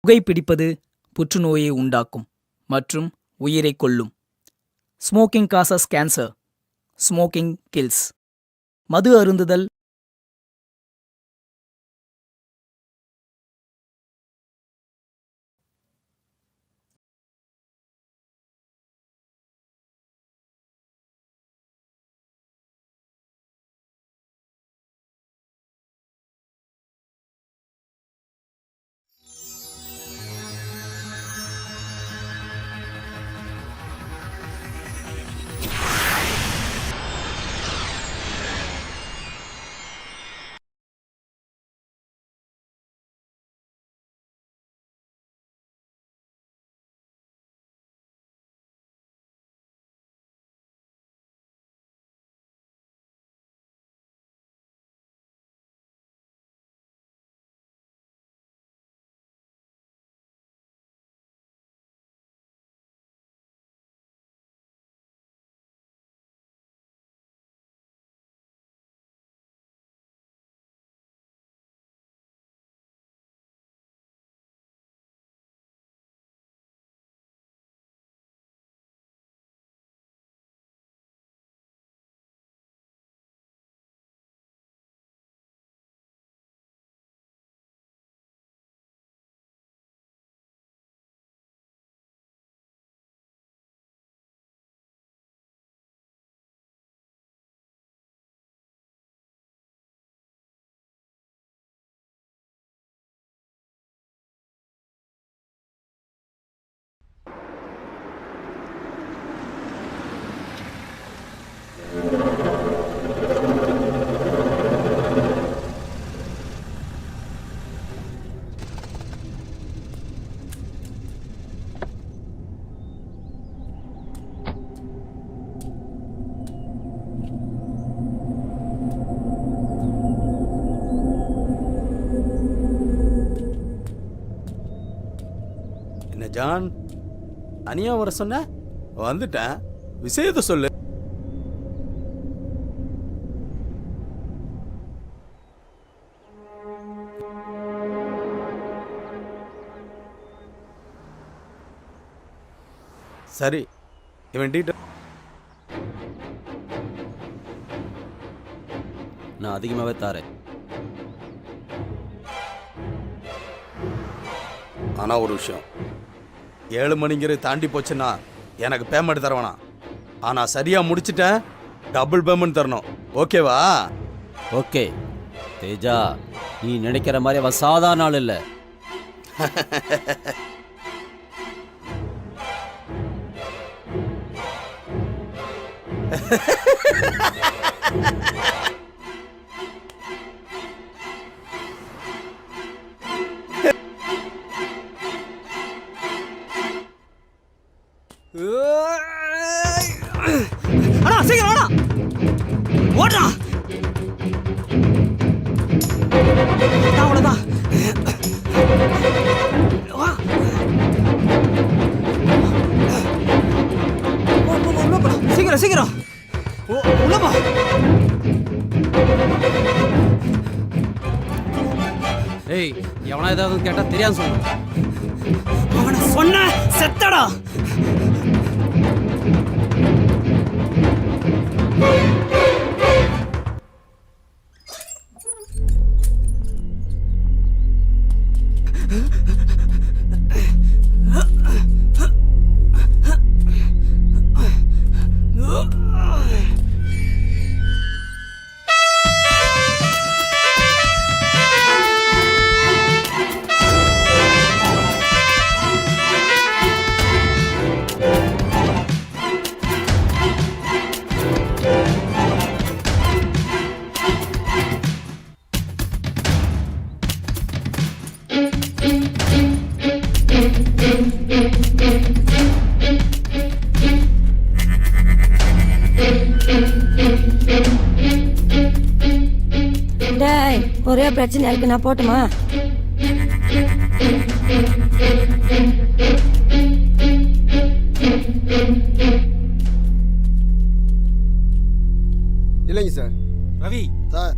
புகைப்பிடிப்பது புற்றுநோயை உண்டாக்கும் மற்றும் உயிரைக் கொல்லும். Smoking causes cancer. Smoking kills. மது அருந்துதல் என்ன ஜான், அனியா வர சொன்ன? வந்துட்டேன். விஷயத்தை சொல்லு. சரி, இவன் டீட்டெயில் நான் அதிகமாகவே தாரேன். ஆனால் ஒரு விஷயம், 7 மணிங்கிறது தாண்டி போச்சுன்னா எனக்கு பேமெண்ட் தரவேணா. ஆனால் சரியாக முடிச்சிட்டேன், டபுள் பேமெண்ட் தரணும். ஓகேவா? ஓகே தேஜா, நீ நினைக்கிற மாதிரி அவன் சாதாரண ஆள் இல்லை. அண்ணா சீக்கிரம் வாடா, ஓடுறா. அவ்வளோதான். வா. உள்ள போடா, சீக்கிரம் சீக்கிரம் உள்ள போ. ஏய், எவனா ஏதாவது கேட்டா தெரியாது சொல்லு. அவனை சொன்ன செத்தடா. ஒரே பிரச்சனை இருக்கு, நான் போட்டுமா? இல்லைங்க sir. Ravi sir,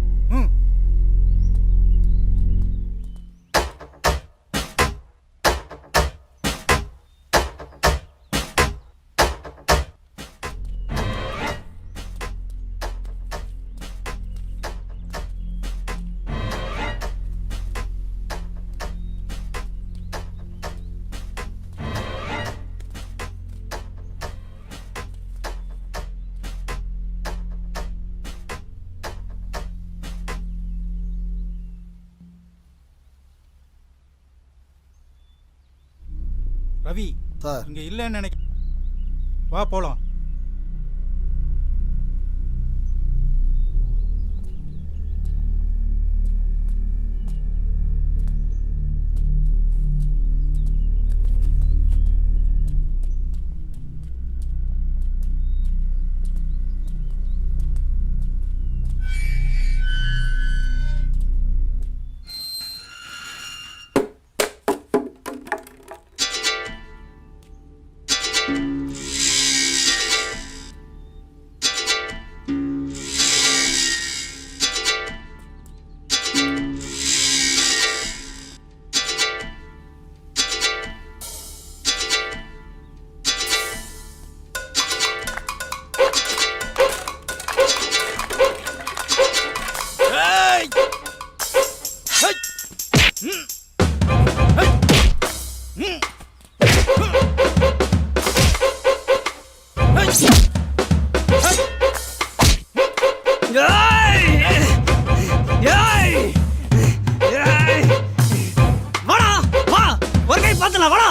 Ravi sir. இங்க இல்லைன்னு நினைக்க. வா போலாம். வாடா வா, ஒரு கை பார்த்தல வாடா.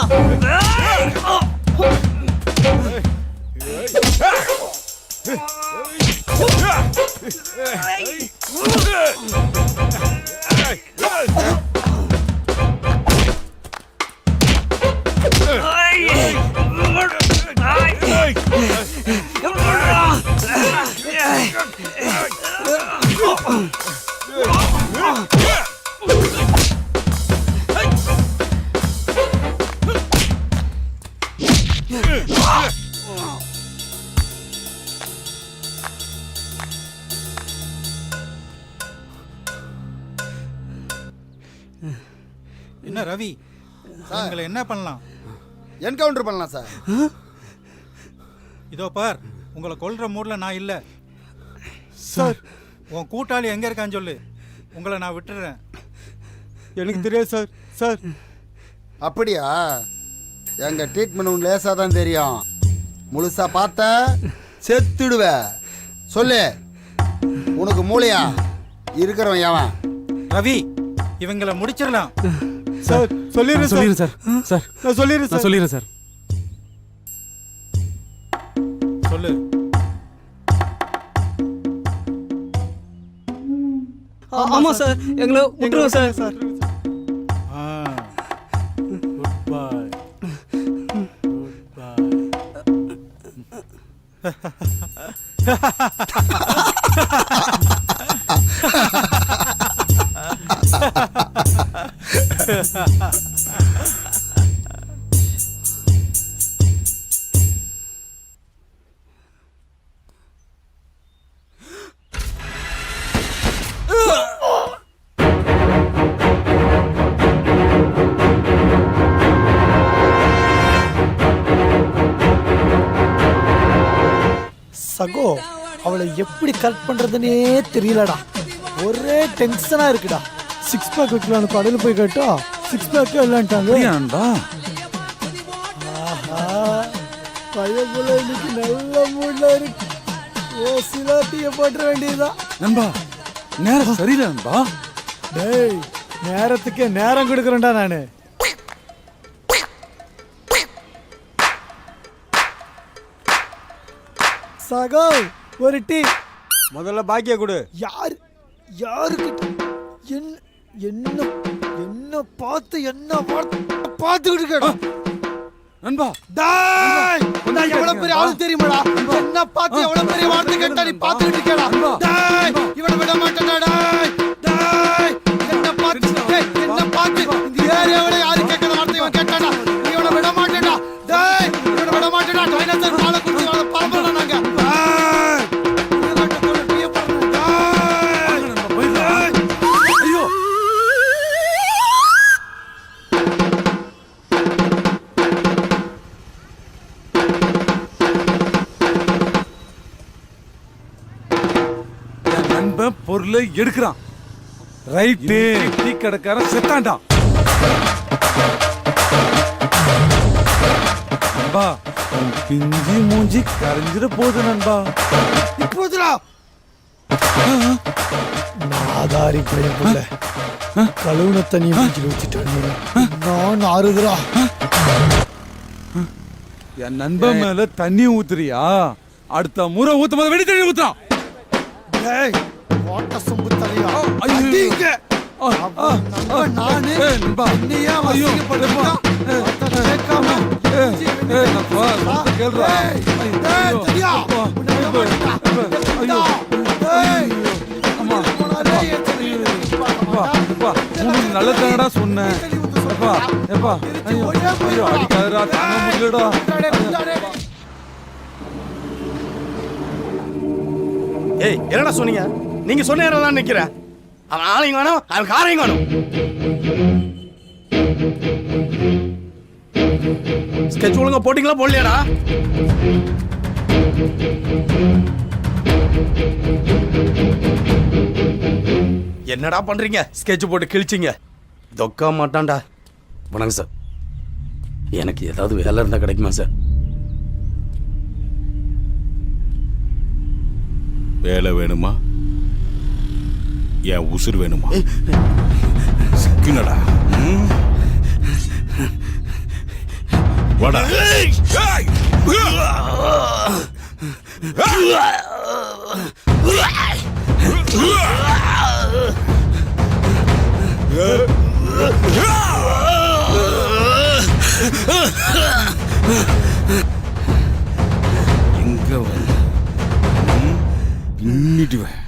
என்ன ரவி, உங்களை என்ன பண்ணலாம்? என்கவுண்டர் பண்ணலாம் சார். இதோ பார், உங்களை கொல்ற மூட்ல நான் இல்ல சார். உன் கூட்டாளி எங்க இருக்கான்னு சொல்லு, உங்களை நான் விட்டுறேன். எனக்கு தெரியாது சார். சார் அப்படியா? எங்க ட்ரீட்மெண்ட் உனக்கு லேசாக தான் தெரியும். முழுசா பார்த்த செத்துடுவ. சொல்லு, உனக்கு மூளையா இருக்கிறவன் எவன்? ரவி, இவங்களை முடிச்சிடலாம். சார் சொல்லிடுறேன் சார். சார் நான் சொல்லிடுறேன் சார். சொல்லிடுறேன் சார். சொல்லு. ஆமா சார், எங்களை விட்டுருவோம் சார். சார் குட் பாய். குட் பாய். சகோ, அவளை எப்படி கரெக்ட் பண்றதுன்னே தெரியலடா. ஒரே டென்ஷனா இருக்குடா. 6 பேக் வைக்கலான்னு கடையில் போய் கேட்டா 6 பேக்கே இல்லைன்ட்டாங்க. ஆஹா, பையன் இன்னைக்கு நல்ல மூட்ல இருக்கு. ஓ சிலாட்டிய போட்டுற வேண்டியதுதான். நண்பா, நேரம் சரியில்லை நண்பா. டேய், நேரத்துக்கே நேரம் கொடுக்குறேன்டா நானு. சகோ, ஒரு டீ. முதல்ல பாக்கிய கொடு. யாருக்கு என்ன என்ன பார்த்து என்ன பார்த்துக்கிட்டு இருக்கடா நண்பா. டேய், நான் எவ்வளவு பெரிய ஆளு தெரியுமாடா? என்ன பார்த்து எவ்வளவு பெரிய வார்த்தை கேட்டா நீ பார்த்துக்கிட்டு இருக்கடா? டேய், இவனை விட மாட்டேன்டா. டேய் டேய், என்ன பார்த்து இந்த ஏரியாவுல யாரு கேட்காத வார்த்தை இவன் கேட்டாடா. நீ இவனை விட மாட்டேன்டா. டேய், இவனை விட மாட்டேன்டா. டைனோசர் காலை குடிச்சு அவனை பாம்பறடா நாங்க. ஐயோ, என் நண்பன் பொருளை எடுக்கிறான். ரைட்டு, டீ கடைக்காரன் செத்தான்டா. நண்பா, உன் பிஞ்சி மூஞ்சி கரைஞ்சிட போகுது நண்பா. இப்போதுடா நாதாரி பையன் புள்ள கழுவுன தண்ணி மூஞ்சில ஊத்திட்டு நான் ஆறுதுடா. என் நண்பன் மேல தண்ணி ஊத்துறியா? அடுத்த முறை ஊத்தும் போது வெடி தண்ணி ஊத்துறான். டேய் ஓட்ட சொம்பு தலையா ஐயோ. அடிங்க ஆ, ஆ, ஆ. நானு ஏய், நண்பா. என்னையா ஐயோ, வசிக்கப்படுறான் கேட்காம நான் சொல்றத கேளுடா. ஐயோ, தெரியா அப்பா. உன்னை விட மாட்டேன்டா. ஐயோ. டேய் அம்மா. போனாலே என் தலையில அப்பா, அப்பா, உனக்கு நல்லதானடா சொன்னேன். அப்பா, அப்பா, ஐயோ, ஐயோ, அடிக்காதடா, தாங்க முடியலடா. ஏய் என்னடா சொன்னீங்க? நீங்க சொன்ன நேரம் தான் நிக்கிறேன். அவன் ஆளையும் காணும், அவன் காரையும் காணும். ஸ்கெட்ச் ஒழுங்கா போட்டீங்களா போடலையாடா? என்னடா பண்றீங்க? ஸ்கெட்ச் போட்டு கிழிச்சிங்க. தொக்கா மாட்டான்டா. வணக்கம் சார். எனக்கு ஏதாவது வேலை இருந்தா கிடைக்குமா சார்? வேலை வேணுமா? என் உசுர் வேணுமா? சிக்கினடா. வாடா. எங்க பின்னிடுவேன்.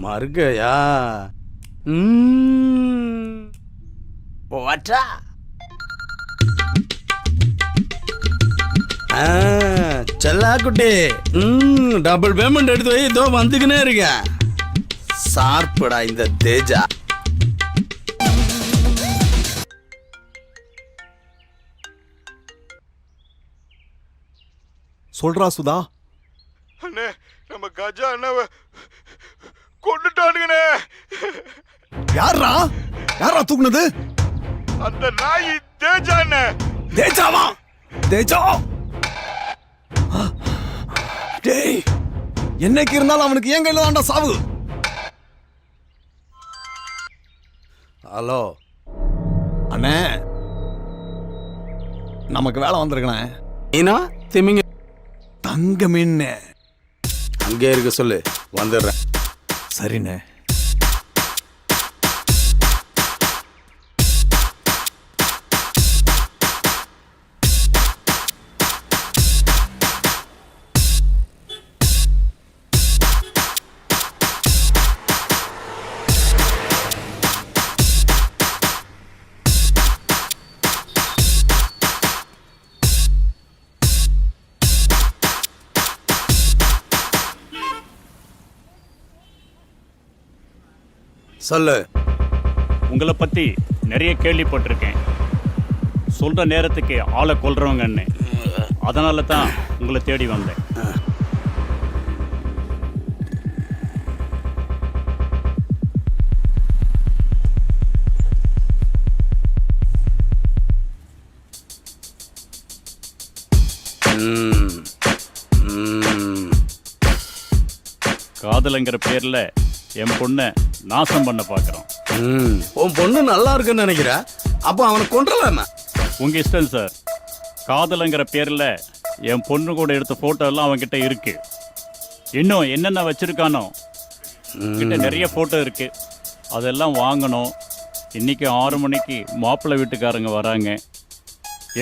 மறுகையா? வாட்டா? செல்லா குட்டி, டபுள் பேமெண்ட் எடுத்து வை. இதோ வந்துக்கினே இருக்கேன். சார்படா இந்த தேஜா. சொல்றா சுதா. அண்ணே, நம்ம கஜா அண்ணாவை கொண்டுட்டானுங்கண்ணே. யாரா யாரா தூக்குனது? அந்த நாய் தேஜா அண்ணே. தேஜாவா? தேஜா டேய், என்னைக்கு இருந்தாலும் அவனுக்கு என் கையில தான்டா சாவு. ஹலோ அண்ணே, நமக்கு வேலை வந்திருக்கண்ணே. ஏன்னா திமிங்க தங்க மீன். அங்கே இருக்க சொல்லு, வந்துடுறேன். சரிண்ணே. சொல்லு. உங்களை பற்றி நிறைய கேள்விப்பட்டிருக்கேன். சொல்கிற நேரத்துக்கு ஆளை கொல்றவங்கன்னு. அதனால தான் உங்களை தேடி வந்தேன். காதலுங்கிற பேரில் என் பொண்ணை நாசம் பண்ண பார்க்குறோம். உன் பொண்ணு நல்லா இருக்குன்னு நினைக்கிறேன். அப்போ அவனை கொண்டுலாம. உங்கள் இஷ்டம் சார். காதலுங்கிற பேரில் என் பொண்ணு கூட எடுத்த ஃபோட்டோ எல்லாம் அவன்கிட்ட இருக்கு. இன்னும் என்னென்ன வச்சிருக்கானோ கிட்ட நிறைய ஃபோட்டோ இருக்கு. அதெல்லாம் வாங்கணும். இன்னைக்கு 6 மணிக்கு மாப்பிள்ளை வீட்டுக்காரங்க வராங்க.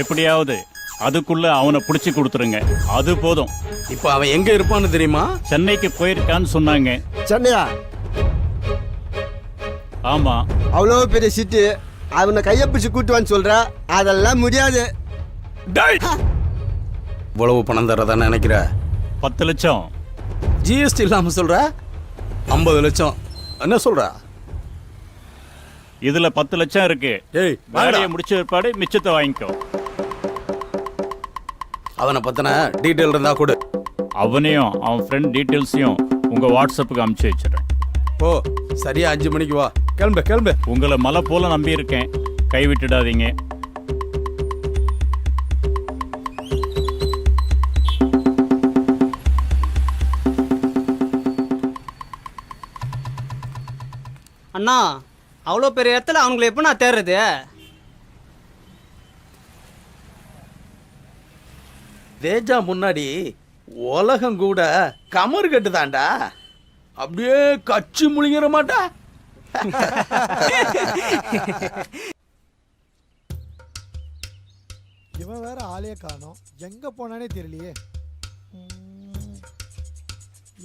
எப்படியாவது அதுக்குள்ள அவனை பிடிச்சி கொடுத்துருங்க. அது போதும். இப்போ அவன் எங்க இருப்பான்னு தெரியுமா? சென்னைக்கு போயிருக்கான்னு சொன்னாங்க. சென்னையா? ஆமா. அவ்வளோ பெரிய சிட்டு, அவனை கையை பிடிச்சி கூட்டுவான்னு சொல்ற. அதெல்லாம் முடியாது. இவ்வளவு பணம் தரதா நினைக்கிற? 10 லட்சம். ஜிஎஸ்டி இல்லாம சொல்ற? 50 லட்சம். என்ன சொல்ற? இதுல 10 லட்சம் இருக்கு. ஏய், வேலையை முடிச்ச ஏற்பாடு மிச்சத்தை வாங்கிக்கோ. அவனை பத்தின டீட்டெயில் இருந்தா கொடு. அவனையும் அவன் ஃப்ரெண்ட் டீட்டெயில்ஸையும் உங்கள் வாட்ஸ்அப்புக்கு அனுப்பிச்சி வச்சிடுறேன். ஓ சரியா 5 மணிக்கு வா. கிளம்பு கிளம்பு. உங்களை மலை போல நம்பியிருக்கேன், கைவிட்டுடாதீங்க. அண்ணா அவ்வளோ பெரிய இடத்துல அவங்களை எப்போ நான் தேடுறது? தேஜா முன்னாடி உலகம் கூட கமர் கட்டுதாண்டா. அப்படியே கச்சி முழுங்கிற மாட்டா. இவன் வேற ஆளே காணோம், எங்க போனானே தெரியலையே.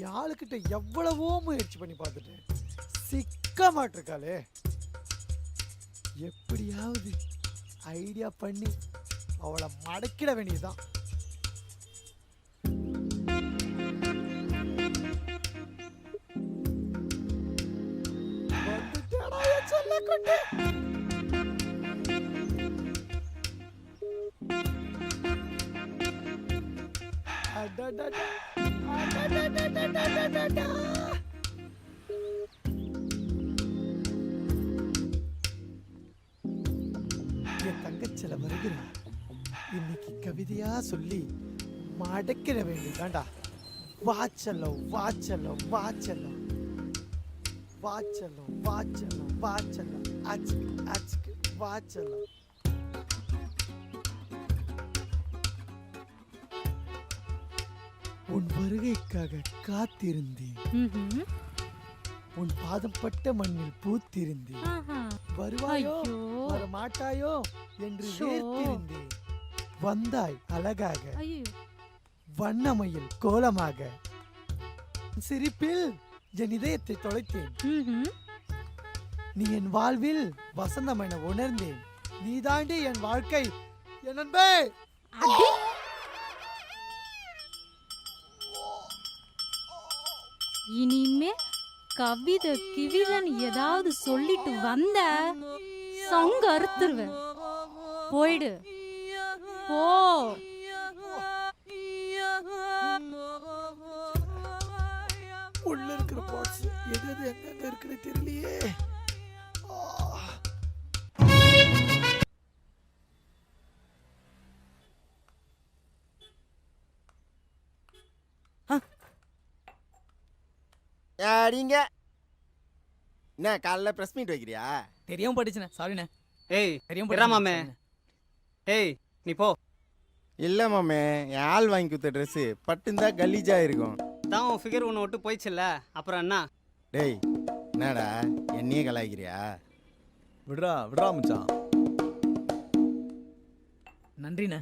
யாளுக்கிட்ட எவ்வளவோ முயற்சி பண்ணி பார்த்துட்டேன், சிக்க மாட்டிருக்காளே. எப்படியாவது ஐடியா பண்ணி அவளை மடக்கிட வேண்டியதுதான். வந்துட்டாடா என் செல்லக்குட்டி. அடடடா, அடடடடடடடடா. என் தங்கச்சில வருகிறா, இன்னைக்கு கவிதையா சொல்லி மடக்கிட வேண்டியதாண்டா. வாச்சலம் வாச்சலம் வாச்சலம் வாச்சலம் வாச்சலம் வாச்சலம் அச்சுக்கு அச்சுக்கு வாச்சலம். உன் வருகைக்காக காத்திருந்தேன், உன் பாதம் பட்ட மண்ணில் பூத்திருந்தேன். வருவாயோ வரமாட்டாயோ என்று வேர்த்திருந்தேன். வந்தாய் அழகாக, வண்ணமயில் கோலமாக. சிரிப்பில் என் இதயத்தை தொலைத்தேன். நீ என் வாழ்வில் வசந்தம் என உணர்ந்தேன். நீ தாண்டி என் வாழ்க்கை என் அன்பே. இனிமே கவிதை கிவிதன் ஏதாவது சொல்லிட்டு வந்த சங்க அறுத்துருவேன். போயிடு போ. உள்ள இருக்கிற பார்ட்ஸ் எது எது எங்க இருக்குன்னு தெரியலையே. யாரிங்க என்ன காலைல பிரஸ் மீட் வைக்கிறியா? தெரியாம படிச்சுனே, சாரிண்ணே. ஏய் தெரியாம தெரியாம மாமே. ஏய் நீ போ. இல்ல மாமே, என் ஆள் வாங்கி கொடுத்த ட்ரெஸ் பட்டுந்தா கலீஜா இருக்கும். தான் உன் ஃபிகர் ஒன்று விட்டு போயிடுச்சுல்ல, அப்புறம் என்ன? டேய் என்னடா என்னையே கலாய்க்கிறியா? விடுறா விடுறா மச்சான். நன்றிண்ணே.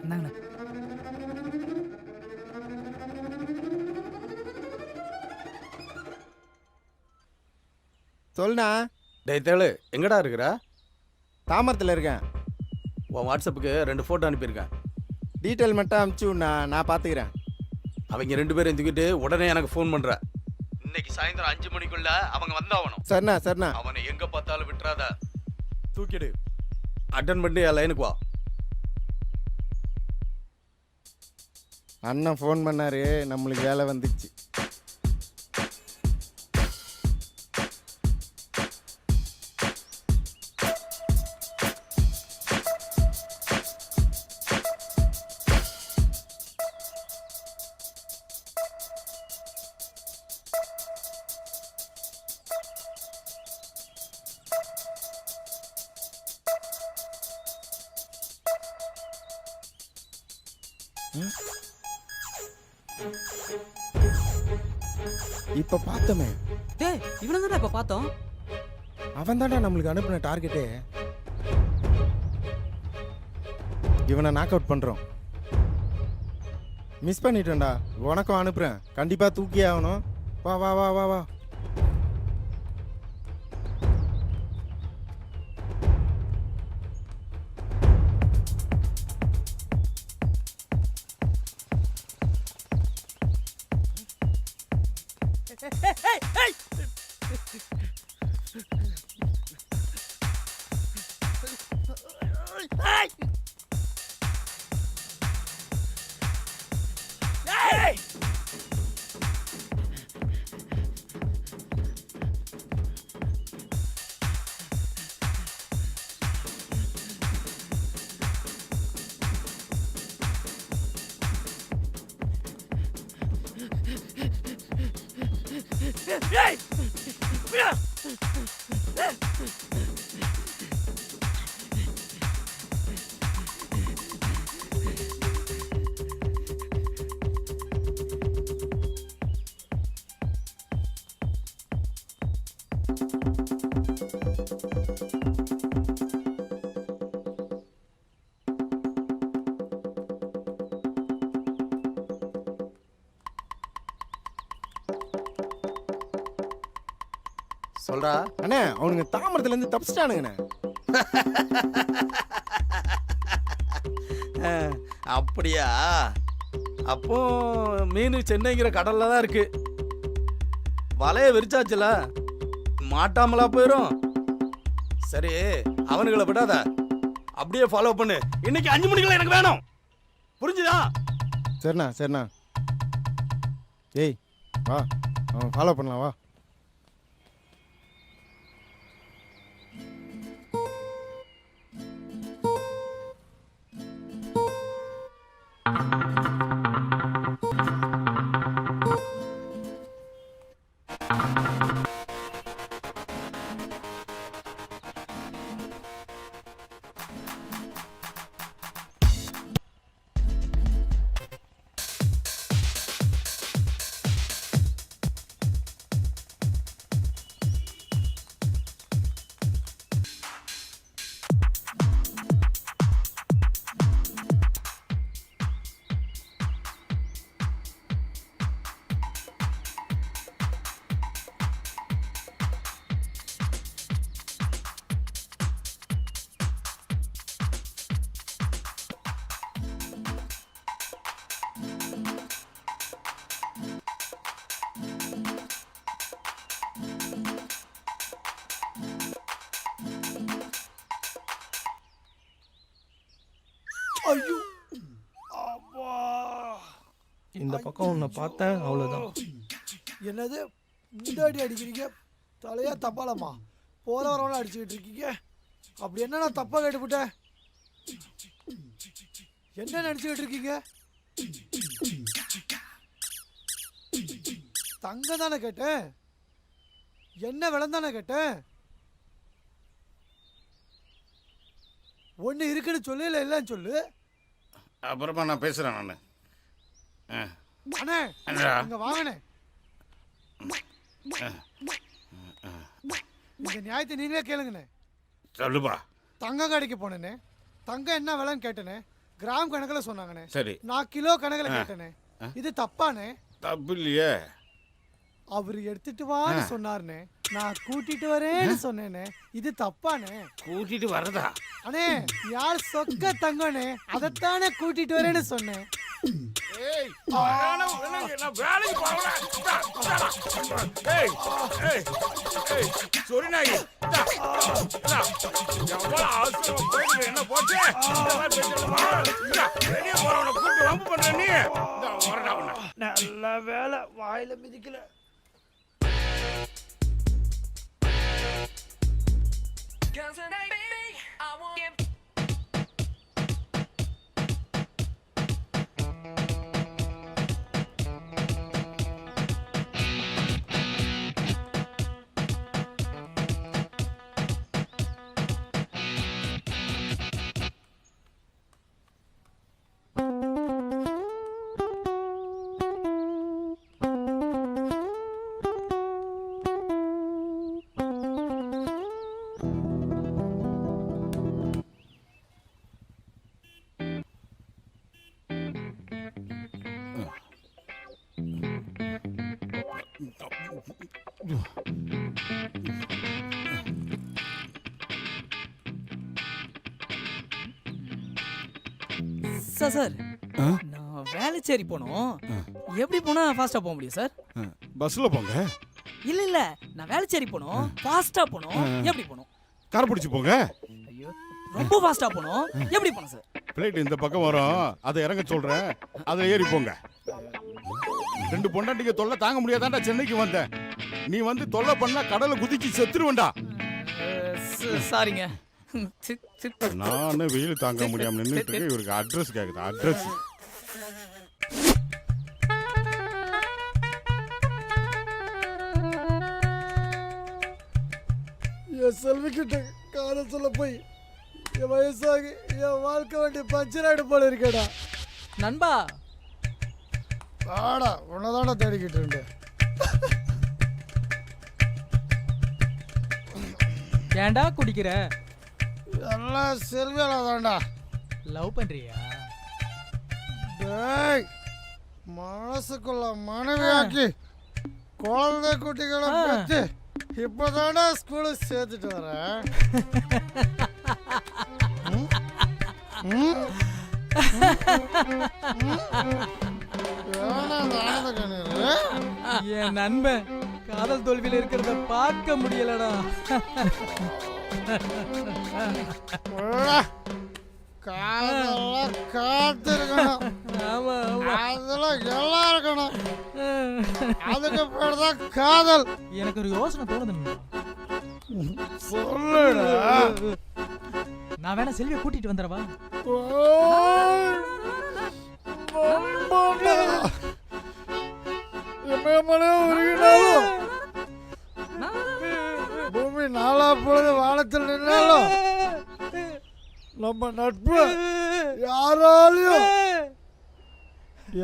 இந்தாங்கண்ணா. சொல்லுண்ணா. டேய் தேளு எங்கடா இருக்கிற? தாமரத்தில் இருக்கேன். உன் வாட்ஸ்அப்புக்கு 2 ஃபோட்டோ அனுப்பியிருக்கேன். டீட்டெயில் மட்டும் அனுப்பிச்சு விடுண்ணா, நான் பார்த்துக்கிறேன். அவங்க 2 பேரும் தூக்கிட்டு உடனே எனக்கு ஃபோன் பண்ற. இன்னைக்கு சாயந்தரம் 5 மணிக்குள்ள அவங்க வந்தாகணும். சரிண்ணா சரிண்ணா. அவனை எங்க பார்த்தாலும் விட்டுறாத, தூக்கிடு. அட்டன் பண்ணிட்டு என் லைனுக்கு வா. அண்ணன் ஃபோன் பண்ணாரு, நம்மளுக்கு வேலை வந்துச்சு. இப்ப பார்த்தமே. டேய் இவனை தானே இப்ப பார்த்தோம். அவன் தானே நம்மளுக்கு அனுப்பின டார்கெட்டே. இவனை நாக் அவுட் பண்றோம். மிஸ் பண்ணிட்டேன்டா. உனக்கும் அனுப்புறேன், கண்டிப்பா தூக்கி ஆகணும். வா வா வா வா வா. சொல்றா. அண்ணே அவனுங்க தாமரத்துல இருந்து தப்பிச்சிட்டானுங்கண்ணே. அப்படியா? அப்போ மீன் சென்னைங்கிற கடல்ல தான் இருக்கு. வலைய விரிச்சாச்சுல, மாட்டாமலா போயிரும். சரி, அவனுங்களை விடாத, அப்படியே ஃபாலோ பண்ணு. இன்னைக்கு 5 மணிக்குள்ள எனக்கு வேணும், புரிஞ்சுதா? சரிண்ணா சரிண்ணா. ஏய் வா, அவன் ஃபாலோ பண்ணலாம் வா. ஐயோ அப்பா, இந்த பக்கம் உன்னை பார்த்தேன் அவ்வளோதான். என்னது முந்தாடி அடிக்கிறீங்க? தலையா தப்பாலம்மா போற வரவங்கள அடிச்சுக்கிட்டு இருக்கீங்க. அப்படி என்ன நான் தப்பா கேட்டுவிட்டேன்? என்ன நினைச்சுக்கிட்டு இருக்கீங்க? தங்கம் தானே கேட்டேன், என்ன விலம் தானே கேட்டேன். ஒன்று இருக்குன்னு சொல்லு, இல்லை இல்லைன்னு சொல்லு. அப்புறமா நான் பேசுறேன் நான். அண்ணே இங்க வாங்கண்ணே, இந்த நியாயத்தை நீங்களே கேளுங்கண்ணே. சொல்லுப்பா. தங்கம் கடைக்கு போனேனே, தங்கம் என்ன விலைன்னு கேட்டேனே, கிராம் கணக்கில் சொன்னாங்கண்ணே. சரி, நான் கிலோ கணக்கில் கேட்டேனே. இது தப்பானே? தப்பு இல்லையே. அவர் எடுத்துட்டு வான்னு சொன்னாருனே, நான் கூட்டிட்டு வரேன்னு சொன்னேனே. இது தப்பானே? கூட்டிட்டு வரதா? அண்ணே யார் சொக்க தங்கனே, அதைத்தானே கூட்டிட்டு வரேன்னு சொன்னேன். ஏய் நான் வேலைக்கு போறேன். ஏய் ஏய் ஏய் sorry நாய். எவ்வளவு அவசரம் போயிடு, என்ன போச்சு? வெளியே போறவனை கூப்பிட்டு வம்பு பண்ற நீ. நல்ல வேலை வாயில மிதிக்கல. சார் சார் நான் வேலைச்சேரி போனோம். எப்படி போனா ஃபாஸ்டா போக முடியும் சார்? பஸ்ல போங்க. இல்ல நான் வேலைச்சேரி போனோம், ஃபாஸ்டா போனோம். எப்படி போனோம்? கார் பிடிச்சு போங்க. ஐயோ ரொம்ப ஃபாஸ்டா போனோம். எப்படி போனோம் சார்? பிளேட் இந்த பக்கம் வரும், அதை இறங்க சொல்றேன், அதை ஏறி போங்க. 2 பொண்டாட்டிக்கு தொல்லை தாங்க முடியாதான்டா சென்னைக்கு வந்தேன். நீ வந்து தொல்லை பண்ணா கடலை குதிச்சு செத்துருவேண்டா. சாரிங்க. நானும் வெயில் தாங்க முடியாம நின்றுட்டு இருக்கேன். இவருக்கு அட்ரஸ் கேக்குது. அட்ரஸ் என் செல்வி கிட்ட காதல் சொல்ல போய் என் வயசாகி என் வாழ்க்கை வண்டி பஞ்சர் ஆயிடு போல இருக்கேடா. நண்பா ஆடா உன்னதாடா தேடிக்கிட்டு இருந்தேன். ஏன்டா குடிக்கிற? எல்லாம் செல்வியால தான்டா. லவ் பண்றியா? டேய் மனசுக்குள்ள மனைவியாக்கி குழந்தை குட்டிகளை பெற்று இப்பதானே ஸ்கூலுக்கு சேர்த்துட்டு வரேன். என் நண்பன் காதல் தோல்வியில இருக்கிறத பார்க்க முடியலடா. காதெல்லாம் காத்து இருக்கணும். அதெல்லாம் எல்லாம் இருக்கணும். அதுக்கு பேர் தான் காதல். எனக்கு ஒரு யோசனை தோணுது. சொல்லுடா. நான் வேணா செல்வியை கூட்டிட்டு வந்துடவா? பூமி நாலா பொழுது வானத்தில் நின்னாலும் நம்ம நட்பு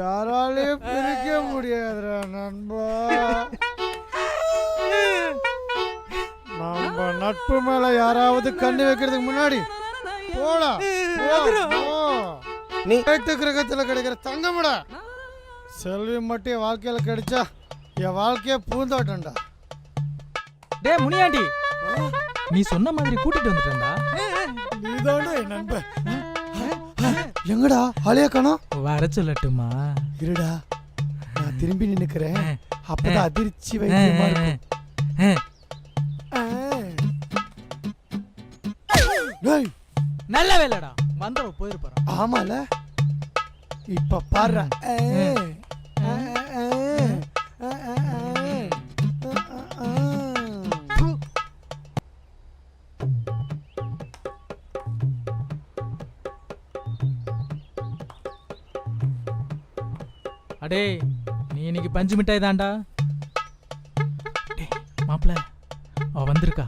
யாராலையும் பிரிக்க முடியாதுடா நண்பா. நம்ம நட்பு மேல யாராவது கண்ணு வைக்கிறதுக்கு முன்னாடி போடா. நீ கிரகத்துல கிடைக்கிற தங்கம்டா. செல்வி மட்டும் என் வாழ்க்கையில கிடைச்சா என் வாழ்க்கைய பூந்தோட்டம்டா. டே முனியாண்டி, நீ சொன்ன மாதிரி கூட்டிட்டு வந்துட்டேன்டா. நீதானே என் நண்பன். எங்கடா ஆளைய காணோம்? வர சொல்லட்டுமா? இருடா நான் திரும்பி நின்னுக்கிறேன். அப்பதான் அதிர்ச்சி வைத்தியமா இருக்கும். நல்ல வேலைடா, வந்துடும் போயிருப்பாரு. ஆமால இப்ப பாரு. அடே நீ இன்னைக்கு பஞ்சு மிட்டாய் தான்டா. மாப்பிள்ள அவ வந்திருக்கா.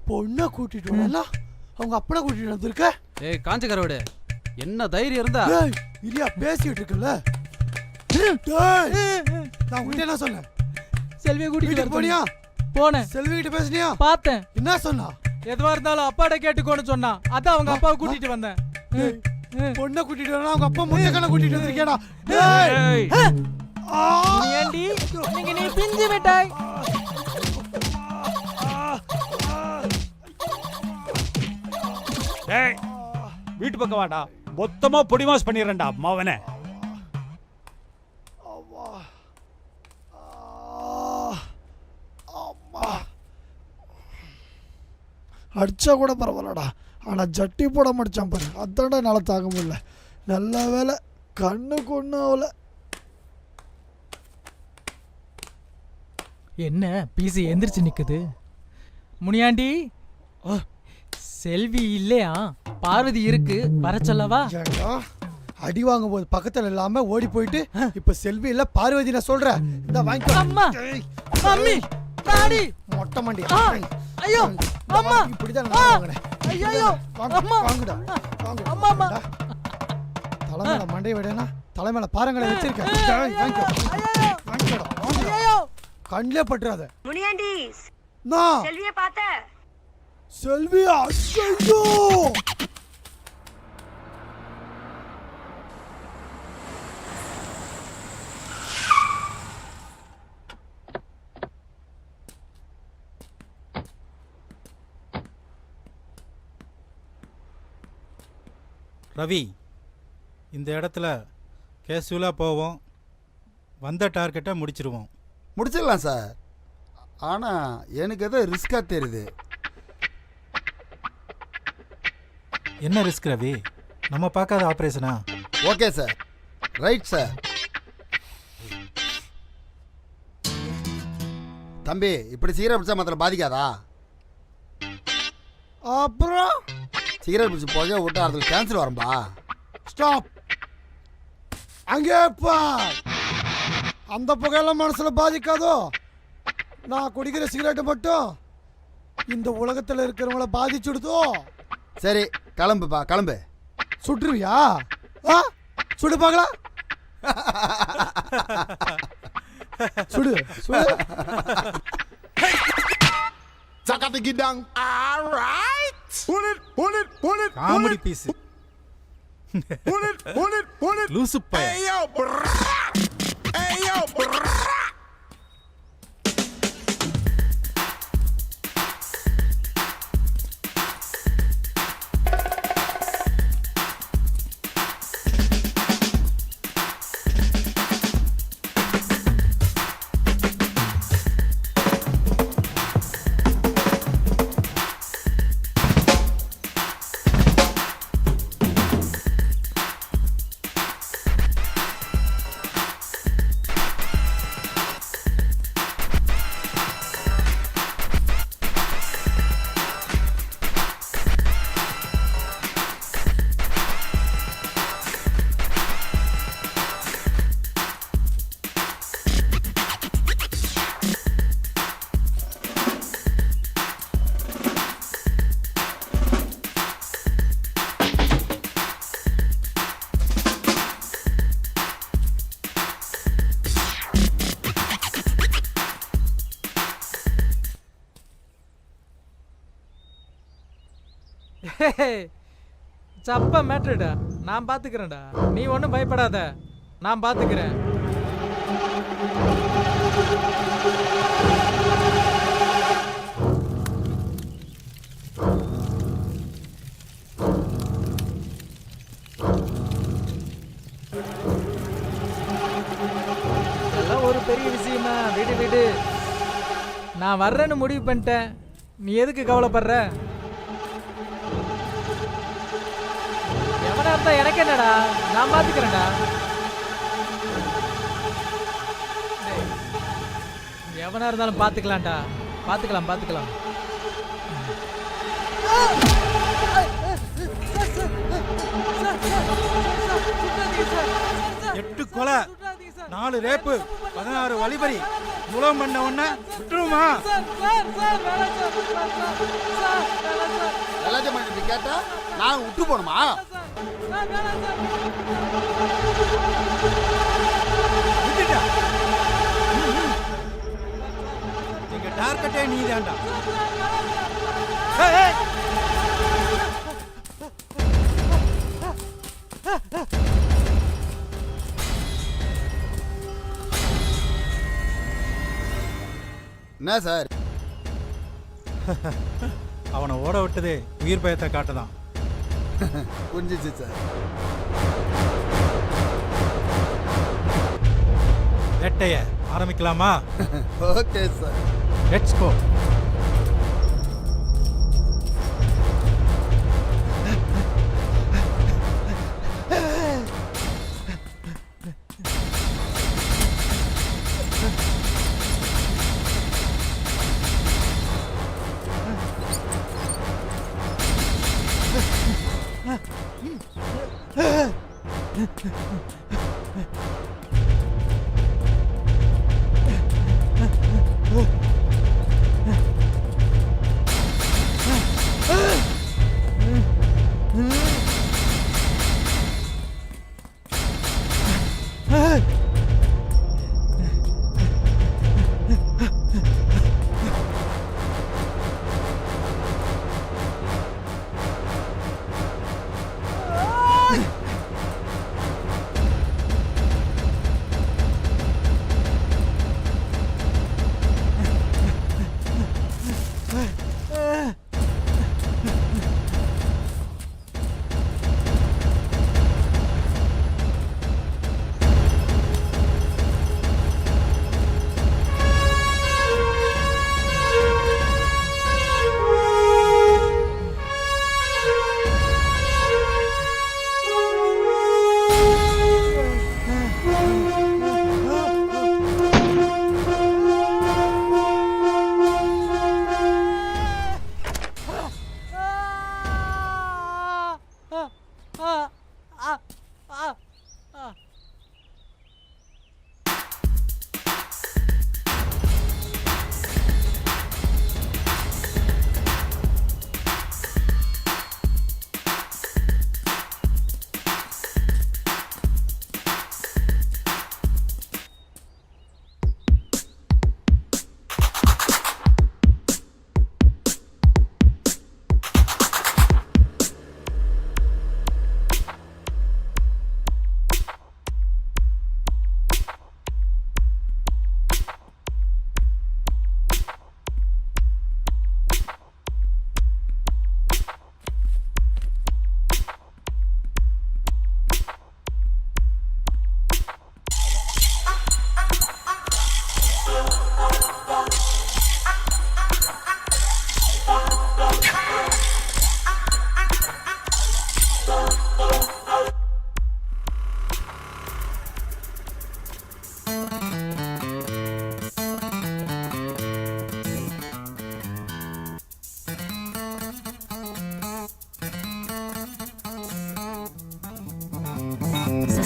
பொண்ணை கூட்டிட்டு வரல, அவங்க அப்பனை கூட்டிட்டு வந்திருக்க. ஏய் காஞ்ச கரோடு, என்ன தைரியம் இருந்தா? இரியா பேசிட்டு இருக்கல. நான் உங்ககிட்ட என்ன சொன்னேன்? செல்வியை கூட்டிட்டு போனியா? போனேன். செல்வி கிட்ட பேசினியா? பார்த்தேன். என்ன சொன்னா? எதுவா இருந்தாலும் அப்பாட கேட்டுக்கோன்னு சொன்னா. அதான் அவங்க அப்பாவை கூட்டிட்டு வந்தேன். பொண்ணை கூட்டிட்டு வரணும், அவங்க அப்பா முட்டைக்கண்ணை கூட்டிட்டு வந்திருக்கேடா. ஏண்டி நீங்க நீ பிஞ்சு மிட்டாய். டேய் வீட்டு பக்கம் வாடா, மொத்தமா பொடி மாஸ் பண்ணிடுறேன்டா அம்மாவனே. அடிச்சா கூட பரவாயில்லடா, ஆனா ஜட்டி போட முடிச்சான் பாரு, அதான்டா என்னால தாங்க முடியல. நல்ல வேலை கண்ணுக்கு ஒன்றும் ஆகல. என்ன பிசி எந்திரிச்சு நிக்குது? முனியாண்டி செல்வி இல்லையா? பார்வதி இருக்கு, வர சொல்லவா? அடி வாங்கும் போது பக்கத்துல இல்லாம ஓடி போயிட்டு இப்ப செல்வி இல்ல பார்வதி நான் சொல்றேன். இந்த வாங்கி அம்மா மம்மி டாடி மொட்டை மண்டி. ஐயோ அம்மா இப்படிதான் நான் வாங்குறேன். ஐயோ அம்மா வாங்குடா வாங்கு. அம்மா அம்மா தலைமையில மண்டை விடனா தலைமையில பாருங்களே வச்சிருக்கேன். வாங்கிக்கோ வாங்கிக்கோடா வாங்குடா. ஐயோ கண்ணிலே பற்றாத. முனியாண்டி நான் செல்வியை பார்த்த? செல்வி ஐயோ ரவி, இந்த இடத்துல கேஷுவலாக போவோம், வந்த டார்கெட்டை முடிச்சிருவோம். முடிச்சிடலாம் சார். ஆனால் எனக்கு எதோ ரிஸ்க்காக தெரியுது. என்ன ரிஸ்க் ரவி? நம்ம பார்க்காத ஆப்ரேஷனா? Okay sir, right sir. தம்பி, இப்படி சிகரெட் பிடிச்சா மாத்திரம் பாதிக்காதா? அப்புறம் சிகரெட் பிடிச்சி புகைய விட்டு அதுக்கு கேன்சர் வரும்பா. ஸ்டாப். அங்கே பார். அந்த புகையெல்லாம் மனசுல பாதிக்காதோ? நான் குடிக்கிற சிகரெட்டை மட்டும் இந்த உலகத்தில் இருக்கிறவங்கள பாதிச்சுடுதோ? சரி, கிளம்புப்பா, கிளம்பு. சுட்டுருவியா? சுடு பார்க்கலாம். சுடு சுடு. Comedy piece. லூசு பையன். சப்ப மேட்ருடா, நான் பாத்துக்கிறேன்டா. நீ ஒன்றும் பயப்படாத, நான் பாத்துக்கிறேன். இதெல்லாம் ஒரு பெரிய விஷயமா? விடு விடு, நான் வர்றேன்னு முடிவு பண்ணிட்டேன். நீ எதுக்கு கவலைப்படுற? எவனா இருந்தா எனக்கு என்னடா, நான் பாத்துக்கிறேன்டா. எவனா இருந்தாலும் பாத்துக்கலாம்டா, பாத்துக்கலாம் பாத்துக்கலாம். எட்டு கொலை, 4 ரேப்பு, 16 வழிபறி, முலம் பண்ண உடனே விட்டுருமா? எல்லாத்தையும் பண்ணிட்டு கேட்டா நான் விட்டு போகணுமா? எங்க டார்கெட்டே நீ தான்டா. என்ன சார்? அவனை ஓட விட்டதே உயிர் பயத்தை காட்டதான். புரிஞ்சிச்சு சார். வேட்டைய ஆரம்பிக்கலாமா? Okay sir, let's go.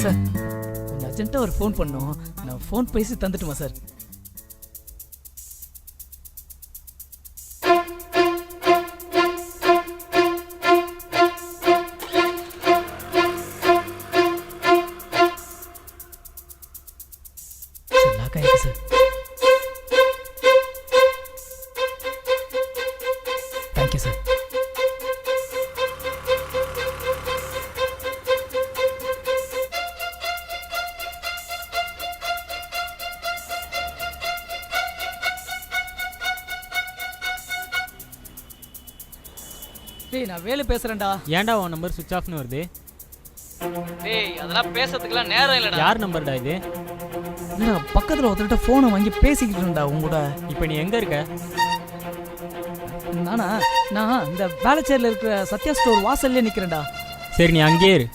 Sir கொஞ்சம் அர்ஜென்ட்டாக ஒரு ஃபோன் பண்ணோம். நான் ஃபோன் பேசி தந்துட்டுமா சார்? Sir thank you sir. டேய் நான் வேலை பேசுறேன்டா. ஏன்டா உன் நம்பர் சுவிட்ச் ஆஃப்னு வருது? டேய் அதெல்லாம் பேசுறதுக்குலாம் நேரம் இல்லடா. யார் நம்பர்டா இது? என்னடா பக்கத்துல ஒருத்தர்ட்ட ஃபோனை வாங்கி பேசிக்கிட்டு இருந்தா உங்க கூட. இப்போ நீ எங்க இருக்க? நான் இந்த வேலைச்சேரியில் இருக்கிற சத்யா ஸ்டோர் வாசல்லே நிற்கிறேன்டா. சரி நீ அங்கேயே இரு.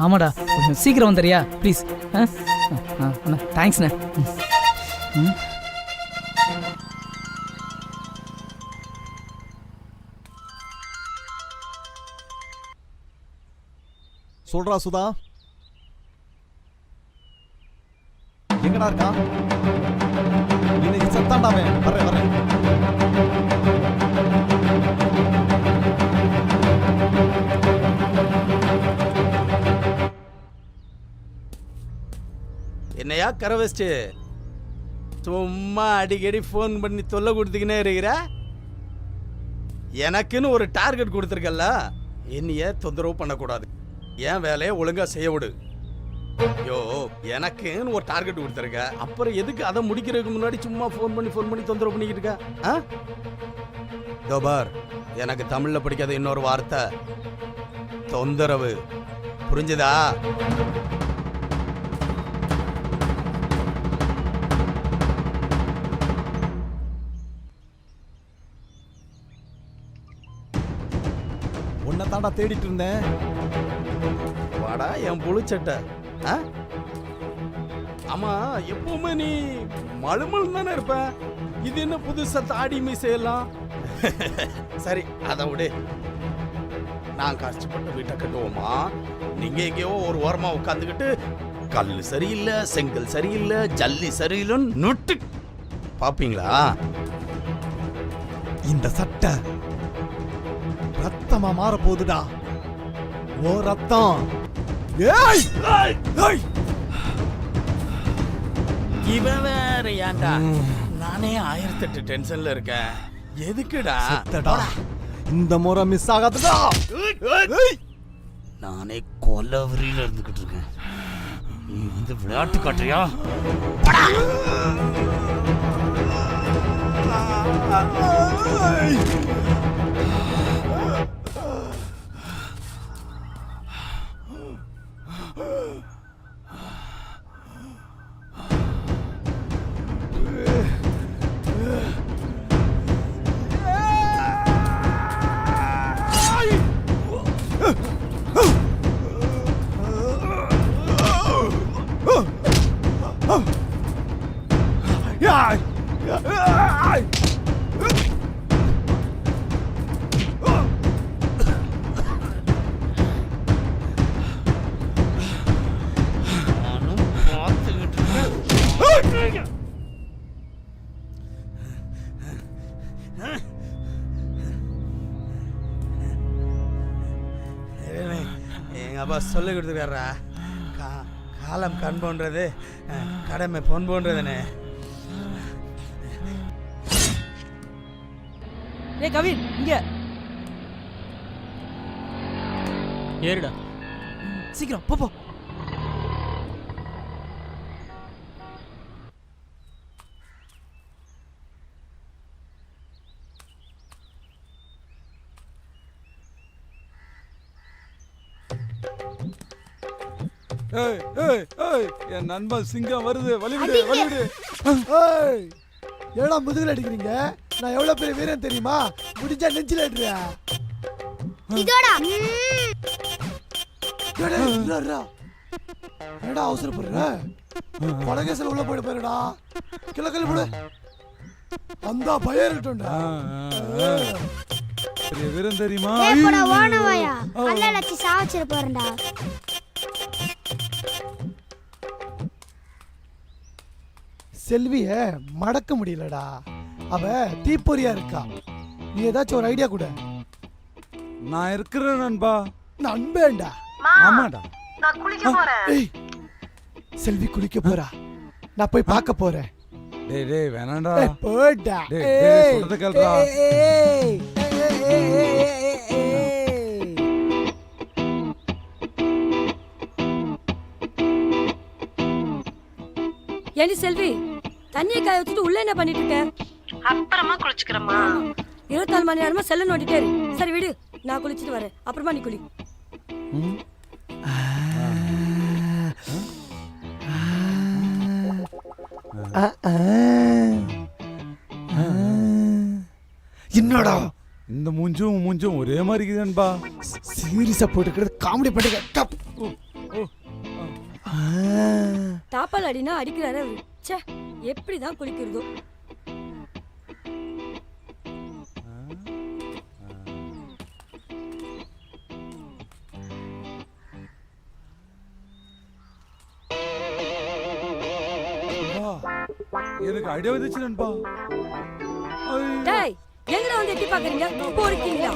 ஆமாடா கொஞ்சம் சீக்கிரம் வந்துறியா ப்ளீஸ்? அண்ணா தேங்க்ஸ்ண்ணே. சொல்றா சுதா, எங்கடா இருக்கா? இன்னைக்கு சத்தாண்டாவே. வரேன். என்னையா கரை வச்சு சும்மா அடிக்கடி ஃபோன் பண்ணி தொல்லை கொடுத்துக்கினே இருக்கிற? எனக்குன்னு ஒரு டார்கெட் கொடுத்துருக்கல்ல, என்னைய தொந்தரவு பண்ணக்கூடாது. என் வேலையை ஒழுங்கா செய்ய விடு. ஐயோ எனக்குன்னு ஒரு டார்கெட் கொடுத்துருக்க, அப்புறம் எதுக்கு அதை முடிக்கிறதுக்கு முன்னாடி சும்மா ஃபோன் பண்ணி தொந்தரவு பண்ணிக்கிட்டு இருக்க? தோபார், எனக்கு தமிழ்ல படிக்காத இன்னொரு வார்த்தை தொந்தரவு, புரிஞ்சுதா? உன்னை தாண்டா தேடிட்டு இருந்தேன். வாடா என் புளிச்சட்டை. ஆமா எப்பவுமே நீ மழுமல் தானே இருப்ப, இது என்ன புதுசா தாடி மீசையெல்லாம்? சரி அதை விடு. நான் கஷ்டப்பட்டு வீட்டை கட்டுவோமா, நீங்க எங்கேயோ ஒரு ஓரமா உட்காந்துக்கிட்டு கல்லு சரியில்லை, செங்கல் சரியில்லை, ஜல்லி சரியில்லைன்னு நொட்டு பாப்பீங்களா? இந்த சட்டை ரத்தமா மாற போகுதுடா. ஓ ரத்தம். ஏய் இவன் வேற ஏன்டா? நானே 1008 டென்ஷன்ல இருக்கேன். எதுக்குடா? இந்த முறை மிஸ் ஆகாதுடா. நானே கொலவரியில இருந்துகிட்டு இருக்கேன், நீ வந்து விளையாட்டு காட்டுறியா? எங்க அப்பா சொல்லி கொடுத்துருக்காரா, காலம் கண் போன்றது, கடமை பொன் போன்றதுன்னு. ஏய் கவின் இங்க ஏறுடா சீக்கிரம் போ. என் நண்பன் சிங்கம் வருது, வழிவிடு. ஏடா முதுகுல அடிக்கிறீங்க? நான் எவ்வளவு பெரிய வீரன் தெரியுமா? முடிஞ்சா நெஞ்சில அடிறியா? என்னடா அவசரப்படுற? படகேசல உள்ள போயிட்டு போயிருடா. கிழக்கல் போடு. அந்த பயம் இருக்கட்டும்டா. பெரிய வீரன் தெரியுமா? வானவாயா அல்ல லட்சி சாவச்சிர போறடா. செல்விய மடக்க முடியலடா. அவ தீப்பொறியா இருக்கா. நீ ஏதாச்சும் ஒரு ஐடியா கொடு. நான் இருக்கிறேன் நண்பா. நண்பேண்டா. ஆமாடா. நான் குளிக்க போறேன். ஏய், செல்வி குளிக்க போறா. நான் போய் பார்க்க போறேன். டேய் டேய் வேணாம்டா. ஏய், போடா. டேய் டேய் சொல்றத கேளுடா. ஏய். ஏண்டி செல்வி, தண்ணியை காய வச்சுட்டு உள்ள என்ன பண்ணிட்டு இருக்க? அப்புறமா குளிச்சுக்கிறேம்மா. 24 மணி நேரமா செல்ல நோண்டிட்டே இரு. சரி விடு, நான் குளிச்சுட்டு வரேன். அப்புறமா நீ குளி. என்னடா இந்த மூஞ்சும் ஒரே மாதிரி இருக்குது நண்பா. சீரியஸா போட்டுக்கிறது காமெடி பண்ணுங்க. தாப்பால் அடினா அடிக்கிறாரு அவரு. ச்சே, எப்படிதான் குளிக்கிறதோ. எனக்கு ஐடியா வந்துச்சு நண்பா. டேய், எங்கடா வந்து எட்டி பாக்குறீங்க? போறீங்களா?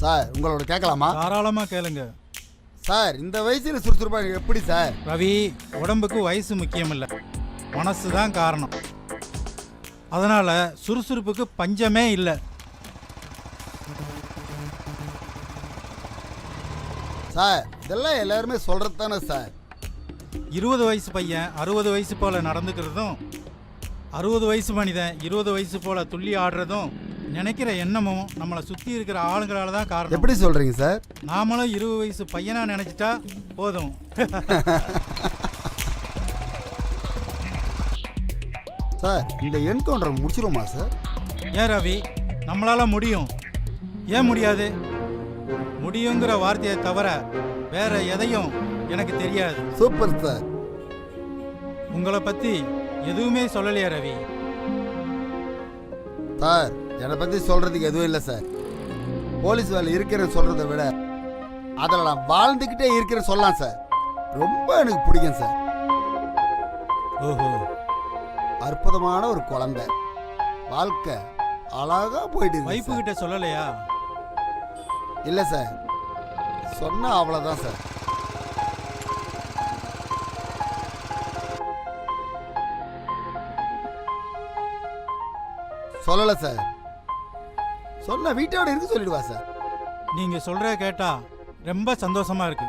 சார் உங்களோட கேட்கலாமா? தாராளமா கேளுங்க சார். இந்த வயசுல சுறுசுறுப்பாக எப்படி சார்? ரவி, உடம்புக்கு வயசு முக்கியம் இல்லை, மனசு தான் காரணம். அதனால சுறுசுறுப்புக்கு பஞ்சமே இல்லை. சார் இதெல்லாம் எல்லாருமே சொல்றது தானே சார். 20 வயசு பையன் 60 வயசு போல நடந்துக்கிறதும், 60 வயசு மனிதன் 20 வயசு போல துள்ளி ஆடுறதும், நினைக்கிற எண்ணமும் நம்மளை சுற்றி இருக்கிற ஆளுங்களால தான் காரணம். எப்படி சொல்றீங்க சார்? நாமளும் 20 வயசு பையனா நினைச்சிட்டா போதும். சார் இந்த என்கவுண்டர் முடிச்சிருமா சார்? ஏன் ரவி, நம்மளால முடியும். ஏன் முடியாது? முடியுங்கிற வார்த்தையை தவிர வேற எதையும் எனக்கு தெரியாது. Super sir. உங்களை பத்தி எதுவுமே சொல்லலையா ரவி? சார் என்னை பற்றி சொல்கிறதுக்கு எதுவும் இல்லை சார். போலீஸ் வேலை இருக்கிறேன்னு சொல்கிறத விட அதில் நான் வாழ்ந்துக்கிட்டே இருக்கிறேன்னு சொல்லலாம் சார். ரொம்ப எனக்கு பிடிக்கும் சார். ஓஹோ, அற்புதமான ஒரு குழந்தை, வாழ்க்கை அழகாக போயிட்டு. வைப்பு கிட்ட சொல்லலையா? இல்லை சார், சொன்னால் அவ்வளோதான் சார். சொல்லலை சார். சொன்ன வீட்டோட இருக்கு சொல்லிடுவா சார். நீங்க சொல்ற கேட்டா ரொம்ப சந்தோஷமா இருக்கு.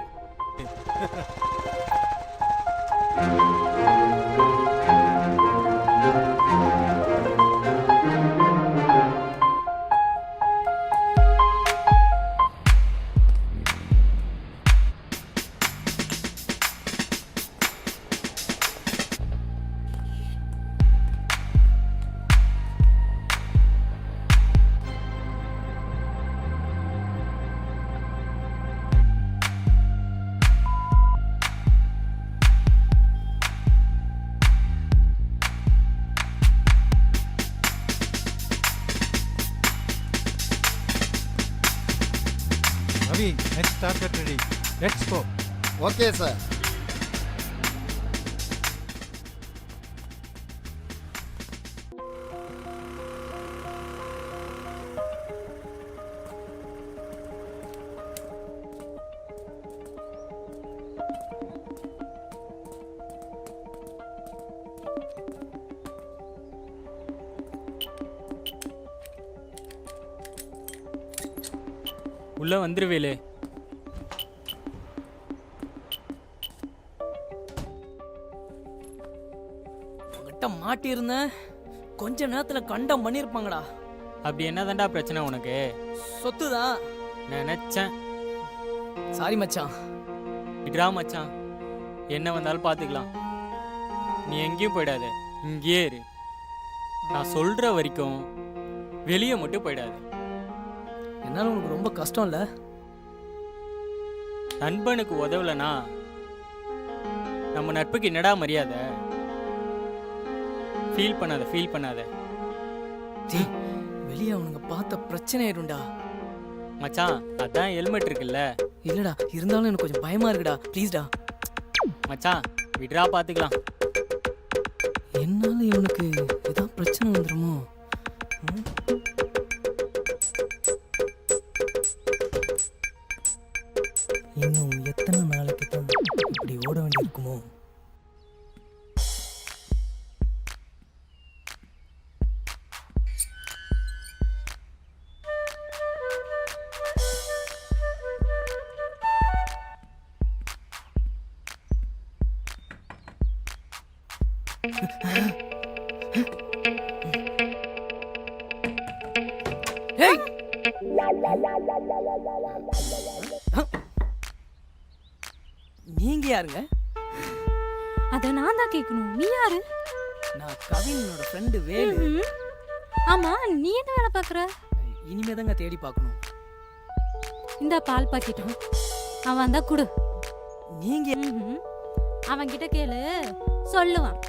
Ravi, next target ready. Let's go. Okay, sir. உள்ள வந்துருவேலே. உங்ககிட்ட மாட்டியிருந்தேன், கொஞ்ச நேரத்துல கண்டம் பண்ணிருப்பாங்கடா. அப்படி என்னதான்டா பிரச்சனை உனக்கு? சொத்து தான் நினைச்சேன். சாரி மச்சான். விட்றா மச்சான், என்ன வந்தாலும் பார்த்துக்கலாம். நீ எங்கேயும் போயிடாத, இங்கேயே இரு. நான் சொல்ற வரைக்கும் வெளியே மட்டும் போயிடாது. என்னால உனக்கு ரொம்ப கஷ்டம் இல்ல? நண்பனுக்கு உதவலனா நம்ம நட்புக்கு என்னடா மரியாதை? ஃபீல் பண்ணாத. வெளியே அவனுங்க பார்த்த பிரச்சனை ஆயிடும்டா. மச்சான், அதான் ஹெல்மெட் இருக்குல்ல. இல்லடா, இருந்தாலும் எனக்கு கொஞ்சம் பயமா இருக்குடா. ப்ளீஸ்டா மச்சான், விட்ரா, பார்த்துக்கலாம். என்னால இவனுக்கு ஏதாவது பிரச்சனை வந்துருமோ? இன்னும் எத்தனை நாளைக்கு தான் இப்படி ஓட வேண்டியிருக்குமோ? நீங்க யாருங்க? அத நான் தான் கேட்கணும். நீ யாரு? நான் கவினோட ஃப்ரெண்டு வேலு. ஆமா, நீ என்ன வேலை பாக்குற? இனிமே தாங்க தேடி பார்க்கணும். இந்த பால் பாக்கெட்டும் அவன் தான் குடு. நீங்க அவன் கிட்ட கேளு, சொல்லுவான்.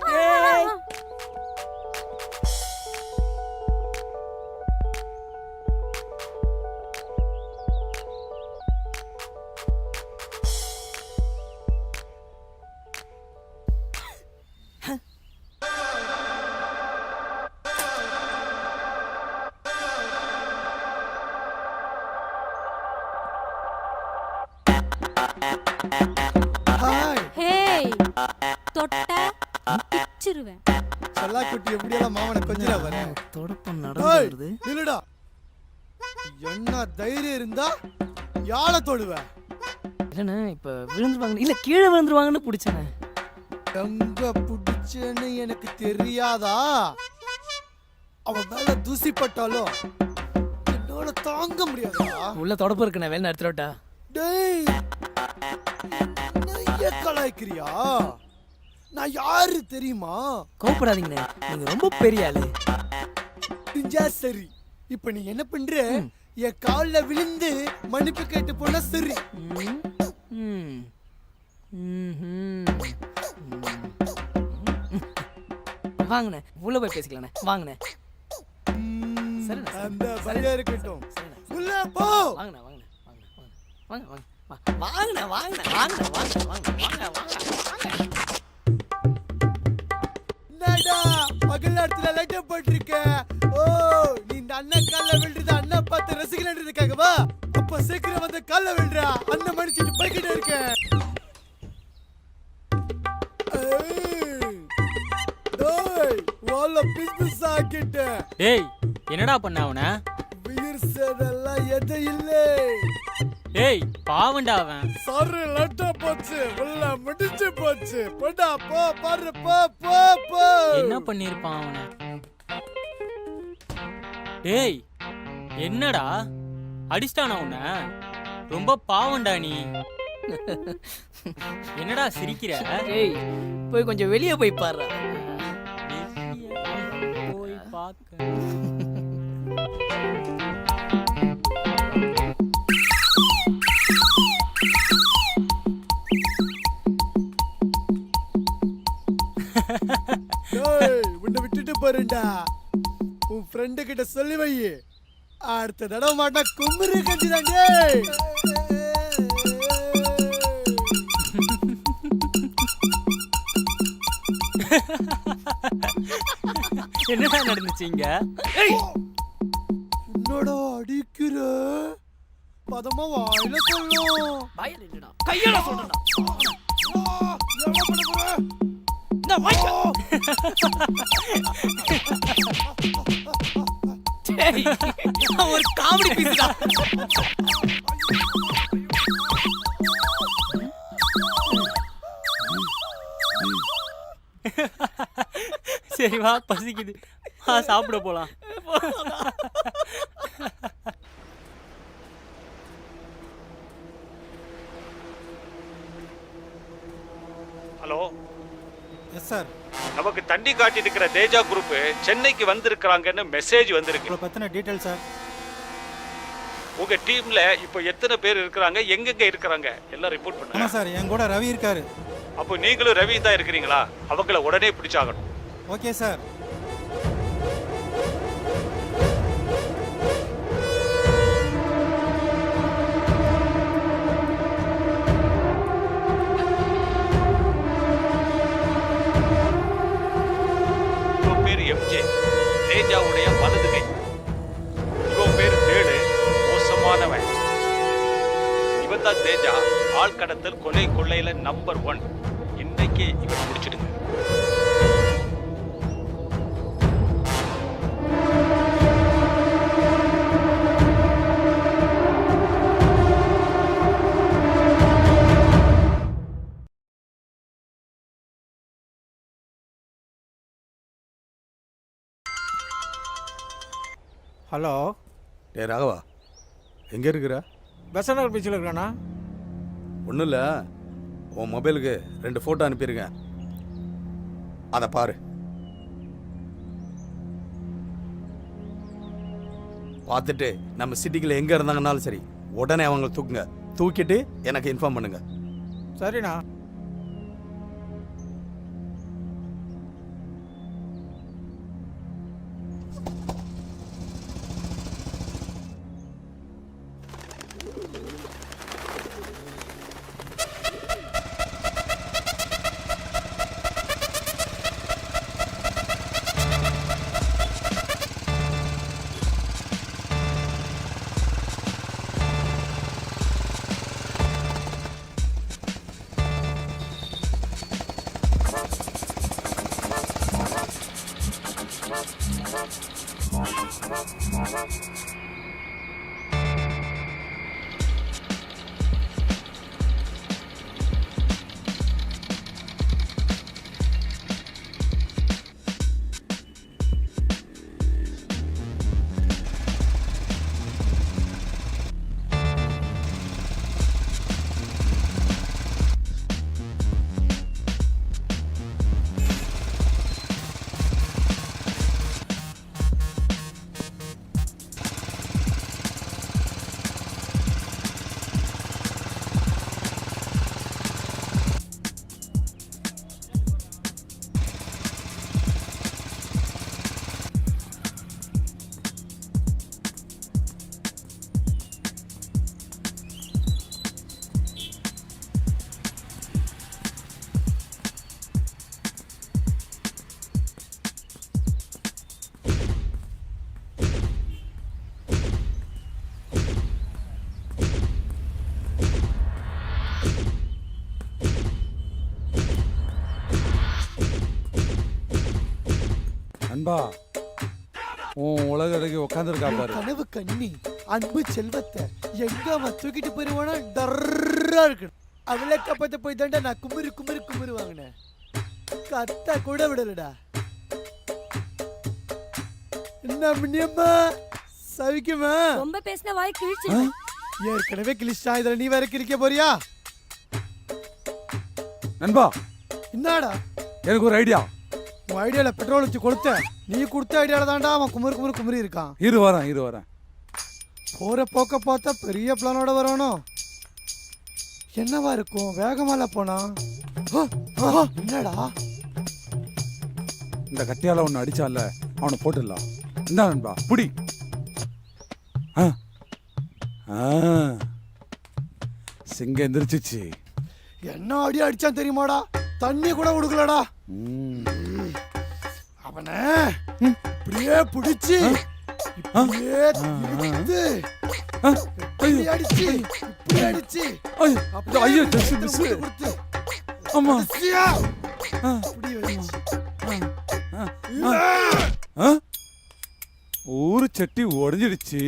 தொட்ட பிச்சிருவேன். சல்லாக்குட்டி எப்படியெல்லாம் மாமனை கொஞ்சம் வர தொடப்பம் நடந்து இல்லடா. என்ன தைரியம் இருந்தா யாழ தொடுவ? இல்லண்ணே, இப்ப விழுந்துருவாங்க. இல்ல, கீழே விழுந்துருவாங்கன்னு பிடிச்சேன். எங்க பிடிச்சேன்னு எனக்கு தெரியாதா? அவன் மேல தூசி பட்டாலும் என்னால தாங்க முடியாதா? உள்ள தொடப்பம் இருக்கு, நான் வேலை எடுத்துட்டா. டேய், என்ன கலாய்க்கிறியா? நான் யாரு தெரியுமா? கோபப்படாதீங்கண்ணே, நீங்க ரொம்ப பெரிய ஆளு. சரி, இப்ப நீ என்ன பண்ற? என் கால்ல விழுந்து மன்னிப்பு கேட்டு போனா சரி. வாங்கண்ணே, உள்ள போய் பேசிக்கலாண்ணே. வாங்கண்ணே. அந்த சரியா இருக்கட்டும். உள்ள போ. வாங்கண்ணே, வாங்கண்ணே, வாங்க வாங்க வாங்கண்ணே, வாங்கண்ணே, வாங்கண்ணே, வாங்க வாங்க வாங்க வாங்க. என்னடா பகல் நேரத்துல லைட் போட்டிருக்க? ஓ, நீ இந்த அண்ணன் கால்ல விழுறது அண்ணன் பார்த்து ரசிகலன்றதுக்காகவா? அப்ப சீக்கிரம் வந்து கால்ல விழுறா. அண்ணன் மடிச்சிட்டு போய்கிட்டே இருக்க. டேய், வால்ல பிஸ் ஆக்கிட்ட. டேய், என்னடா பண்ண அவனை? உயிர் சேதெல்லாம் எது இல்ல. டேய், பாவண்டா அவன். சாரி, லைட்டா போச்சு. உள்ள முடிச்சு போச்சு. போடா, போ, பாரு, போ போ போ. என்ன பண்ணிருப்பான் அவனை? டேய், என்னடா அடிச்சிட்டானா உன்னை? ரொம்ப பாவண்டா நீ. என்னடா சிரிக்கிற? டேய், போய் கொஞ்சம் வெளியே போய் பாரு. போய் பார்க்க. உன்னை விட்டுட்டு போறேன்டா. உன் ஃப்ரெண்டு கிட்ட சொல்லி வை. அடுத்த தடவை மாட்டா கும்புரு கஞ்சிதாண்டே. என்னடா நடந்துச்சு இங்க? என்னடா அடிக்கிற? பதமா வாயில சொல்லும். வாயில இல்லடா, கையால சொல்றடா. என்ன பண்ண போற? இந்த வாய்க்க. டேய், ஒரு காமெடி பீஸ்டா. சரி வா, பசிக்குது. வா, சாப்பிட போலாம். Hello yes sir. நமக்கு தண்ணி காட்டி இருக்கிற தேஜா குரூப் சென்னைக்கு வந்திருக்கிறாங்கன்னு மெசேஜ் வந்திருக்கு. உங்களை பற்றின டீட்டெயில் சார். உங்க டீம்ல இப்போ எத்தனை பேர் இருக்கிறாங்க, எங்கெங்க இருக்கிறாங்க எல்லாம் ரிப்போர்ட் பண்ணுங்க. ஆமாம் சார், என் கூட ரவி இருக்காரு. அப்போ நீங்களும் ரவி தான் இருக்கிறீங்களா? அவங்கள உடனே பிடிச்சாகணும். Okay sir. எம்ஜே தேஜாவுடைய வலது கை. இவன் பேர் தேடு, மோசமானவன். இவன் தான் தேஜா, ஆள் கடத்தல் கொலை கொள்ளையில நம்பர் 1. இன்னைக்கு இவன் முடிச்சிடுங்க. ஹலோ. டே ராகவா, எங்கே இருக்கிற? பெசநகர் பீச்சில் இருக்காண்ணா. ஒன்றும் இல்லை, உன் மொபைலுக்கு 2 ஃபோட்டோ அனுப்பியிருக்கேன், அதை பாரு. பார்த்துட்டு நம்ம சிட்டிக்குள்ள எங்கே இருந்தாங்கன்னாலும் சரி உடனே அவங்கள தூக்குங்க. தூக்கிட்டு எனக்கு இன்ஃபார்ம் பண்ணுங்க. சரிண்ணா. அன்பா, உன் உலக அழகி உட்காந்துருக்கா பாரு. கனவு கண்ணி அன்பு செல்வத்தை எங்க அவன் தூக்கிட்டு போயிருவானா டர்ரா இருக்கு. அவளை கப்பத்த போய் தாண்டா நான் குமுறு குமுறு குமுறு வாங்கினேன். கத்த கூட விடலடா. என்ன மினியம்மா சவிக்குமா? ரொம்ப பேசின வாய் கிழிச்சு. ஏற்கனவே கிழிச்சா, இதுல நீ வேற கிழிக்க போறியா? நண்பா, என்னடா? எனக்கு ஒரு ஐடியா. உன் ஐடியால பெட்ரோல் வச்சு கொடுத்த, நீ கொடுத்த ஐடியால தாண்டா அவன் குமுறு குமுறு குமுறி இருக்கான். இரு வரேன். போற போக்க பார்த்தா பெரிய பிளானோட வரணும். என்னவா இருக்கும்? வேகமால போனா என்னடா? இந்த கட்டியால ஒன்னு அடிச்சால, அவனை போட்டுடலாம். இந்த நண்பா புடி. சிங்கம் எந்திரிச்சிச்சு. என்ன அடி அடிச்சான் தெரியுமாடா? தண்ணி கூட கொடுக்கலடா. அவனை இப்படியே பிடிச்சு இப்படியே இழுத்து, இப்படி அடிச்சு இப்படி அடிச்சு ஐயோ மிஸ். ஆமா இப்படி வச்சு ஊரு சட்டி உடைஞ்சிடுச்சு.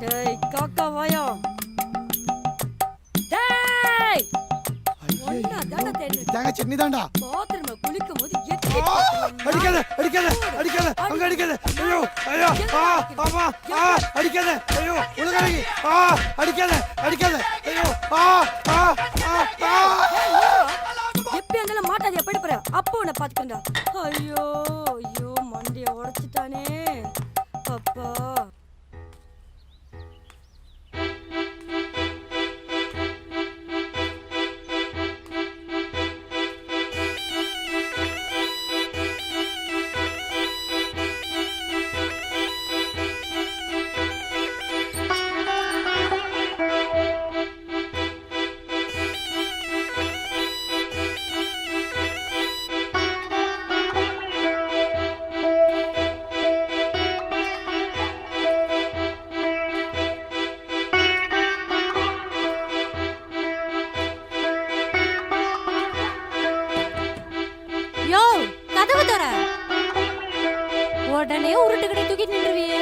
டேய் காக்கா வாயா. டேய் ஒன்னாதான்டா தேடி தேங்காய் சட்னி தான்டா. பாத்ரூம்ல குளிக்கும் போது அடிக்காத அடிக்காத அடிக்காத அங்க அடிக்காத. ஐயோ ஐயோ ஆமா அடிக்காத. ஐயோ உலகி அடிக்காத அடிக்காத. ஐயோ எப்ப இருந்தாலும் மாட்டாது எப்படி போற அப்போ உன்னை பாத்துக்கண்டா. ஐயோ ஐயோ மண்டைய உடைச்சிட்டானே அப்பா. யோ கதவு தர உடனே உருட்டுக்கடை தூக்கிட்டு நின்றுவியே.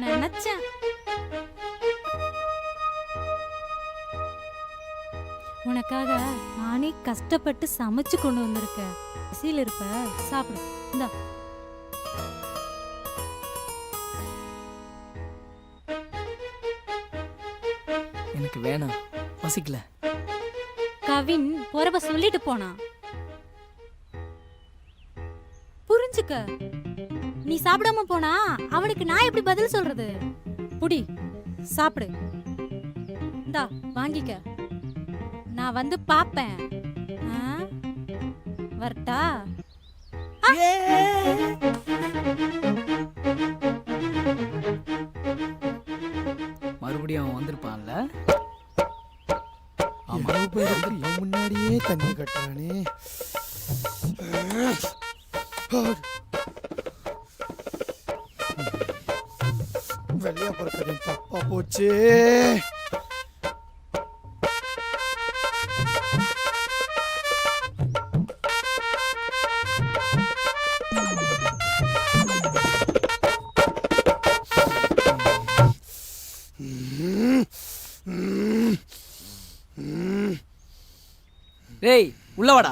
நினைச்சேன் உனக்காக நானே கஷ்டப்பட்டு சமைச்சு கொண்டு வந்திருக்கேன். பசியில் இருப்ப சாப்பிடு. இந்தா. எனக்கு வேணாம், பசிக்கல. கவின் போறப்ப சொல்லிட்டு போனான். புரிஞ்சுக்க. நீ சாப்பிடாம போனா அவனுக்கு நான் எப்படி பதில் சொல்றது? புடி சாப்பிடு. இந்தா வாங்கிக்க. நான் வந்து பாப்பேன். வரட்டா? மறுபடியும் அவன் வந்திருப்பான்ல. என் முன்னாடியே தண்ணி கட்டுறானே. வெள்ளையா பொறுக்கிறது தப்பா போச்சு. டேய் உள்ள வாடா.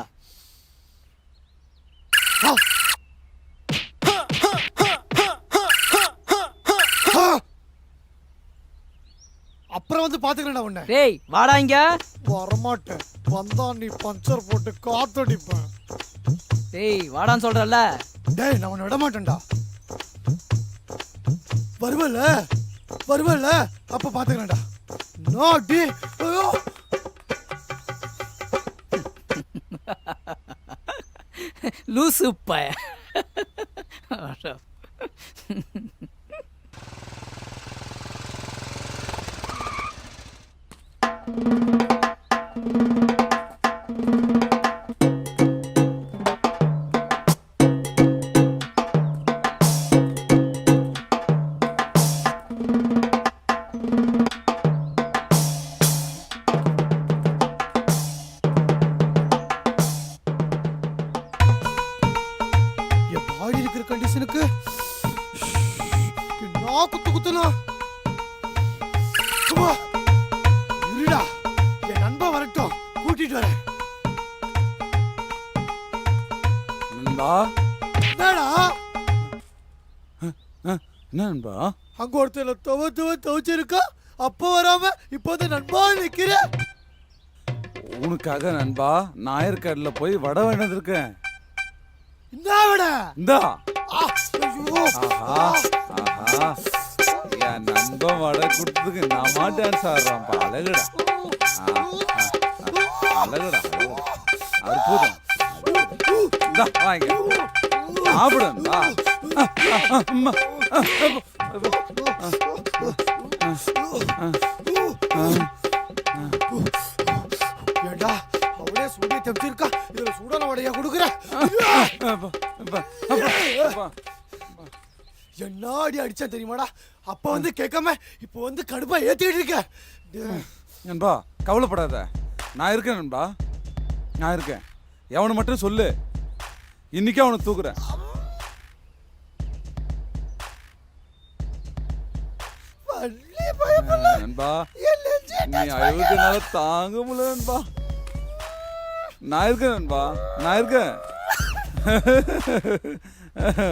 அப்புறம் வந்து பாத்துக்கிறேன்டா உன்னை. டேய் வாடா இங்க. வரமாட்டேன். வந்தா நீ பஞ்சர் போட்டு காத்தடிப்பேன். டேய் வாடான்னு சொல்றல. டேய் நான் உன்னை விட மாட்டேன்டா. வருவல்ல வருவல்ல அப்ப பாத்துக்கிறேன்டா. நாடி ஐயோ லூசு பய. கண்டிஷனுக்கு நான் குத்து குத்துனா இருடா. என் நண்பன் வரட்டும், கூட்டிட்டு வரேன். நண்பா என்னடா நண்பா அங்க ஒருத்தர் துவச்சிருக்கா. அப்ப வராம இப்போதான் நண்பா நிக்கிற. உனக்காக நண்பா நாயர்காடுல போய் வடை வேண்டது இருக்கேன். இந்தா விட இந்தா. ஐயோ என் நண்பன் வடை கொடுத்ததுக்கு நம்ம டான்ஸ் ஆடுறான்ப்பா. அழகுடா அழகுடா அற்புதம். இந்தா வாங்க சாப்பிடுந்தா. ஏண்டா அவளே சூடிய தப்பிச்சிருக்கா. இதுல சூடான வடையா கொடுக்குற. என்ன அடி அடிச்சா தெரியுமாடா. அப்ப வந்து கேட்காம இப்ப வந்து கடுப்பா ஏத்திட்டு இருக்க. நண்பா கவலைப்படாத, நான் இருக்கேன் நண்பா, நான் இருக்கேன். எவனு மட்டும் சொல்லு, இன்னைக்கு அவனை தூக்குறேன். நண்பா நீ அழுதுனால தாங்க முடியல நண்பா. நான் இருக்கேன் நண்பா, நான் இருக்கேன்.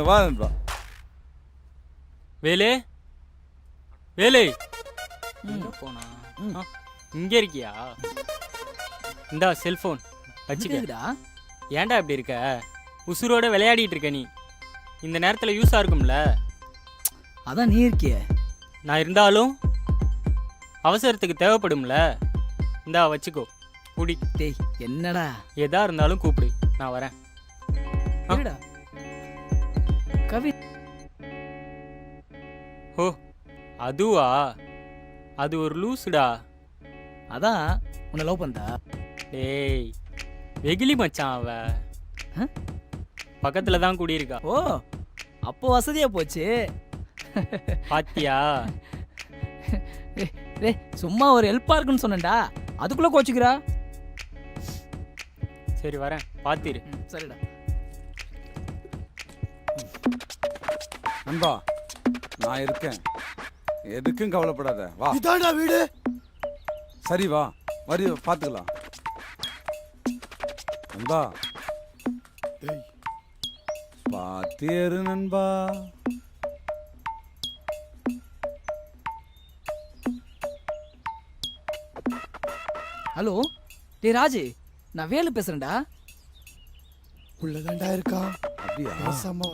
வா நண்பா. வேலு வேலு போனா இங்க இருக்கியா? இந்தா செல்போன் வச்சுக்கடா. ஏன்டா இப்படி இருக்க? உசுரோட விளையாடிட்டு இருக்க நீ. இந்த நேரத்தில் யூஸாக இருக்கும்ல. அதான் நீ இருக்கிய. நான் இருந்தாலும் அவசரத்துக்கு தேவைப்படும்ல. இந்தா வச்சுக்கோ, குடி. டேய் என்னடா? எதா இருந்தாலும் கூப்பிடு, நான் வரேன். கவி ஓ அதுவா? அது ஒரு லூசுடா. அதான் உன்னை லவ் பண்ணா. டேய் வெகிலி மச்சான் அவ. பக்கத்துல தான் குடியிருக்கா. ஓ அப்போ வசதியா போச்சு. பாத்தியா? சும்மா ஒரு ஹெல்ப்பா இருக்குன்னு சொன்னேன்டா, அதுக்குள்ள கோச்சுக்கிறா. சரி வரேன், பாத்திரு. சரிடா. நண்பா நான் இருக்கேன், எதுக்கும் கவலைப்படாத. வா. இதான்டா வீடு. சரி வா, வரி பார்த்துக்கலாம். நண்பா பாத்தியரு நண்பா. ஹலோ டேய் ராஜு, நான் வேலு பேசுறேன்டா. உள்ளதாண்டா இருக்கா? அப்படியா? பேசாம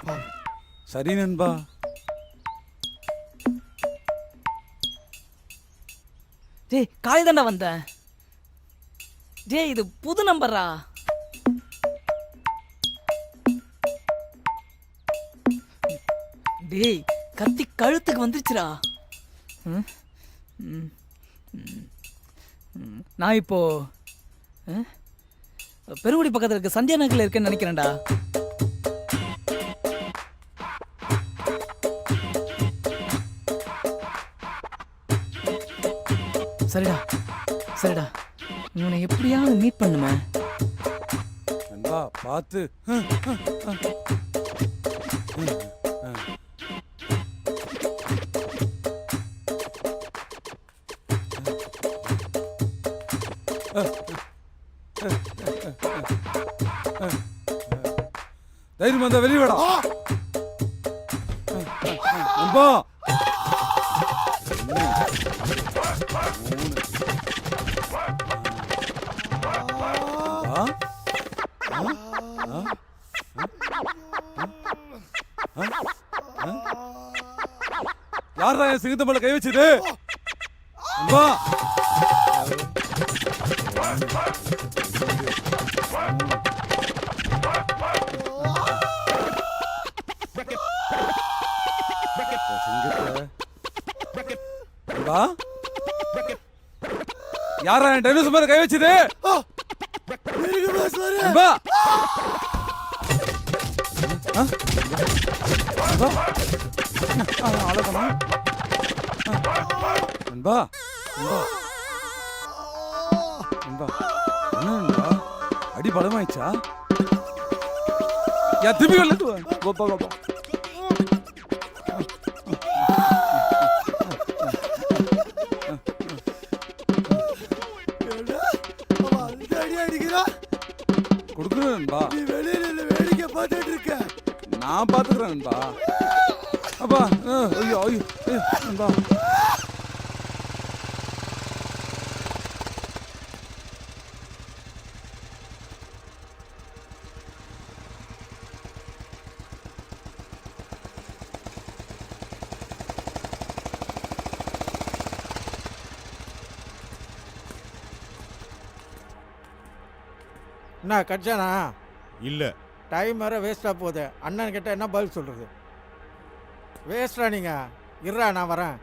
வா. சரி நண்பா. டேய் காலை தாண்டா வந்தேன். டேய் இது புது நம்பரா. டேய் கத்தி கழுத்துக்கு வந்துருச்சுடா. நான் இப்போ பெருங்குடி பக்கத்தில் இருக்க சந்தியா நகரில் இருக்கேன்னு நினைக்கிறேன்டா. சரிடா சரிடா, உன்னை எப்படியாவது மீட் பண்ணுமே. நண்பா பார்த்து. தைரியம் வந்தா வெளியே வாடா. நண்பா யாரா என் சிங்கத்த மேல கை வச்சது? நண்பா யாரா என் டைனோசர் மேல கை வச்சது? நண்பா நண்பா நண்பா என்ன நண்பா அடி பலமாயிடுச்சா? யா திரும்பி வரல. கோப்பா கோப்பா கொடுக்குறேன் நண்பா. நீ வெளியில வேடிக்கை பார்த்துட்டு இருக்க, நான் பாத்துக்கிறேன் நண்பா. அப்பா ஐயோ ஐயோ நண்பா. என்ன கட்சானா? இல்ல டைம் வேற வேஸ்டா போகுது. அண்ணன் கிட்ட என்ன பதில் சொல்றது? வேஸ்டா நீங்க. இருடா நான் வரேன்.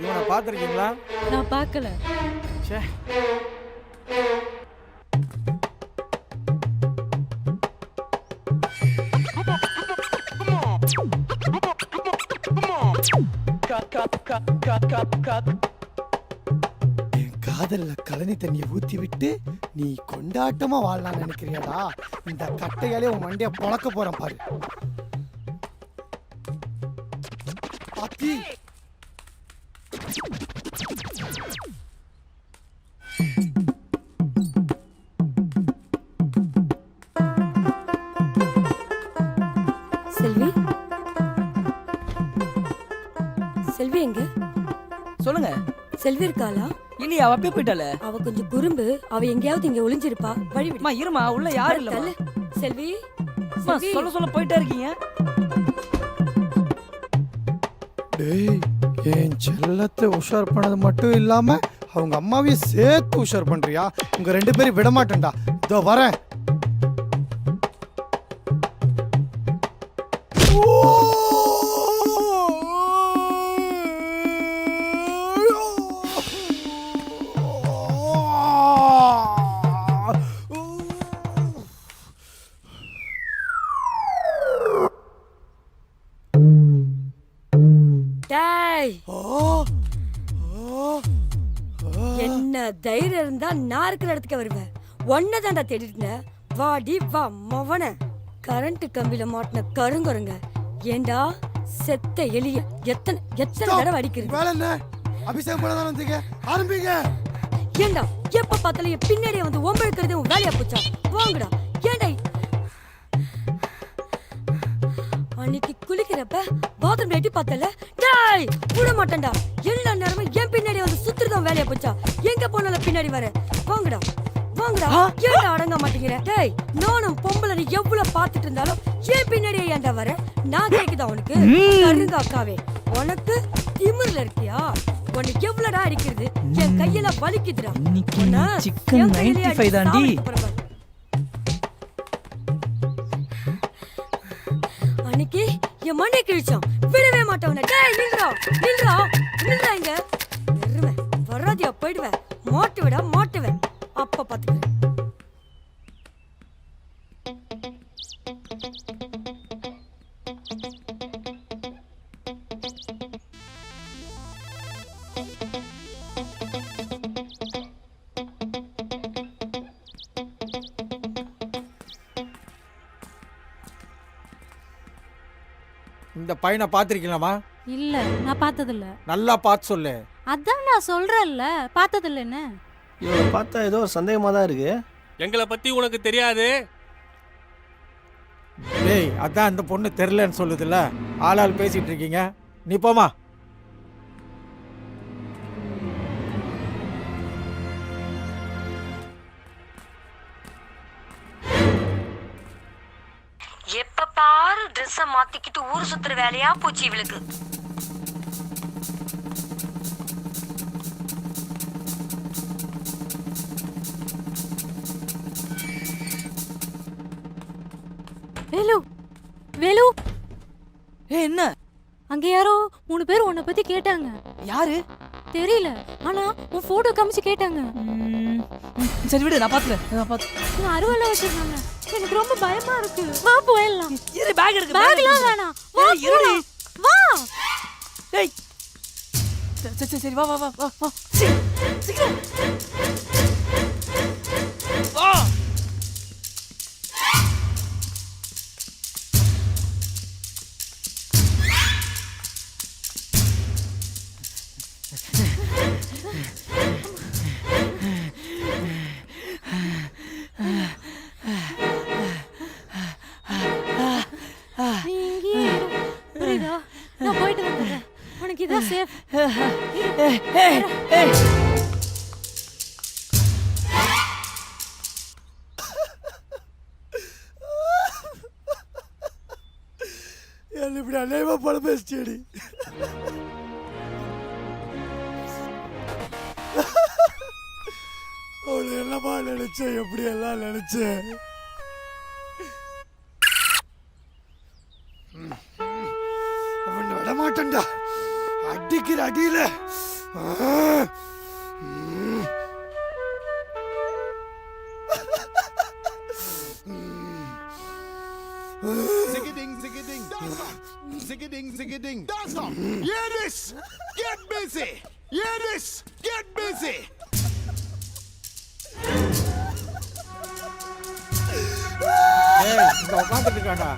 இவனை பார்த்துருக்கீங்களா? நான் பார்க்கல. ச்சே. என் காதல்ல கழனி தண்ணியை ஊத்தி விட்டு நீ கொண்டாட்டமா வாழலாம் நினைக்கிறியாடா? இந்த கட்டையாலே உன் மண்டைய பொளக்க போறேன் பாரு. பாத்தி செல்வி செல்வி எங்க? சொல்லுங்க. செல்வி இருக்காளா? இல்லையா, அவ அப்பயே போயிட்டாளே. அவ கொஞ்சம் குறும்பு. அவ எங்கேயாவது இங்க ஒளிஞ்சிருப்பா. வழி விடு. அம்மா இருமா, உள்ள யாரும் இல்ல. செல்வி அம்மா சொல்ல சொல்ல போயிட்டே இருக்கீங்க. டேய், என் செல்லத்தை உஷார் பண்ணது மட்டும் இல்லாம அவங்க அம்மாவையும் சேர்த்து உஷார் பண்றியா? உங்க 2 பேரும் விட மாட்டேன்டா. இதோ வரேன். டேய், என்ன தைரியம் இருந்தா நான் இருக்கிற இடத்துக்கு வருவேன். ஒன்னதாண்டா தேடிட்டு வாடி வா மவன. கரண்ட் கம்பியில மாட்டின கருங்குறங்க. ஏண்டா செத்த எலிய எத்தனை எத்தனை தடவை அடிக்கிறது? வேலை என்ன? அபிஷேகம் பண்ணதான் வந்தீங்க. ஆரம்பிங்க. ஏண்டா எப்ப பார்த்தாலும் என் பின்னாடியே வந்து ஒம்பழுக்கிறது உன் வேலையா போச்சா? வாங்கடா. ஏண்டா அன்னைக்கு குளிக்கிறப்ப பாத்ரூம் எட்டி பார்த்தல? டேய் விட மாட்டேன்டா. எல்லா நேரமும் என் பின்னாடி வந்து சுத்துறதும் வேலையா போச்சா? எங்க போனாலும் பின்னாடி வர. வாங்கடா வாங்கடா. ஏன்டா அடங்க மாட்டேங்கிற? டேய் நானும் பொம்பளை நீ எவ்வளவு பார்த்துட்டு இருந்தாலும் என் பின்னாடியே ஏன்டா வர? நான் கேக்குதா உனக்கு? கருங்க அக்காவே, உனக்கு திமிர்ல இருக்கியா? உனக்கு எவ்வளவுடா அடிக்கிறது? என் கையெல்லாம் வலிக்குதுடா. சிக்கன் 95 தாண்டி. அன்னைக்கு என் மண்ணை கிழிச்சான். விடவே மாட்டவன. டேய் நில்றா நில்றா நில்றா. இங்க எருமை வராதியா போயிடுவேன். மாட்டுவிடா மாட்டுவேன். அப்ப பாத்துக்கிறேன். இந்த பையனை பாத்திருக்கீங்களாமா? இல்ல, நான் பார்த்ததில்ல. நல்லா பார்த்து சொல்லு. அதான் நான் சொல்றேன்ல, பார்த்ததில்லன்னு. இவனை பார்த்தா ஏதோ சந்தேகமா தான் இருக்கு. எங்களை பத்தி உனக்கு தெரியாது. டேய், அதான் இந்த பொண்ணு தெரியலன்னு சொல்லுதுல்ல. ஆளாள் பேசிட்டு இருக்கீங்க. நீ போமா. எப்ப பாரு ட்ரெஸ்ஸ மாத்திக்கிட்டு ஊர் சுத்துற வேலையா போச்சு இவளுக்கு. வேலு வேலு, என்ன? அங்க யாரோ 3 பேர் உன்னை பத்தி கேட்டாங்க. யாரு? தெரியல, ஆனா உன் போட்டோ காமிச்சு கேட்டாங்க. சரி விடு, நான் பாத்துறேன். அருவால வச்சிருக்காங்க. எனக்கு ரொம்ப பயமா இருக்கு. வா போயிடலாம். இரு, பேக் இருக்கு. பேக்லாம் வேணாம். வா இருடி. வா. டேய் சரி வா வா வா வா வா. சீக்கிரம் வா. நீ இங்கேயே இரு. புரியுதா? நான் போயிட்டு வந்துடுறேன். உனக்கு இதான் சேஃப். என்ன இப்படி அநேகமா பட பேசிச்சேடி. அவளை என்னமா நினைச்சேன், எப்படி எல்லாம் நினைச்சேன். அவன் விடமாட்டா. அடிக்கிற அடியில Ziggiding, ziggiding. Ziggiding, ziggiding. Hear this. Get busy. Hear this. Get busy. இங்க உட்காந்துட்டு இருக்காண்டா.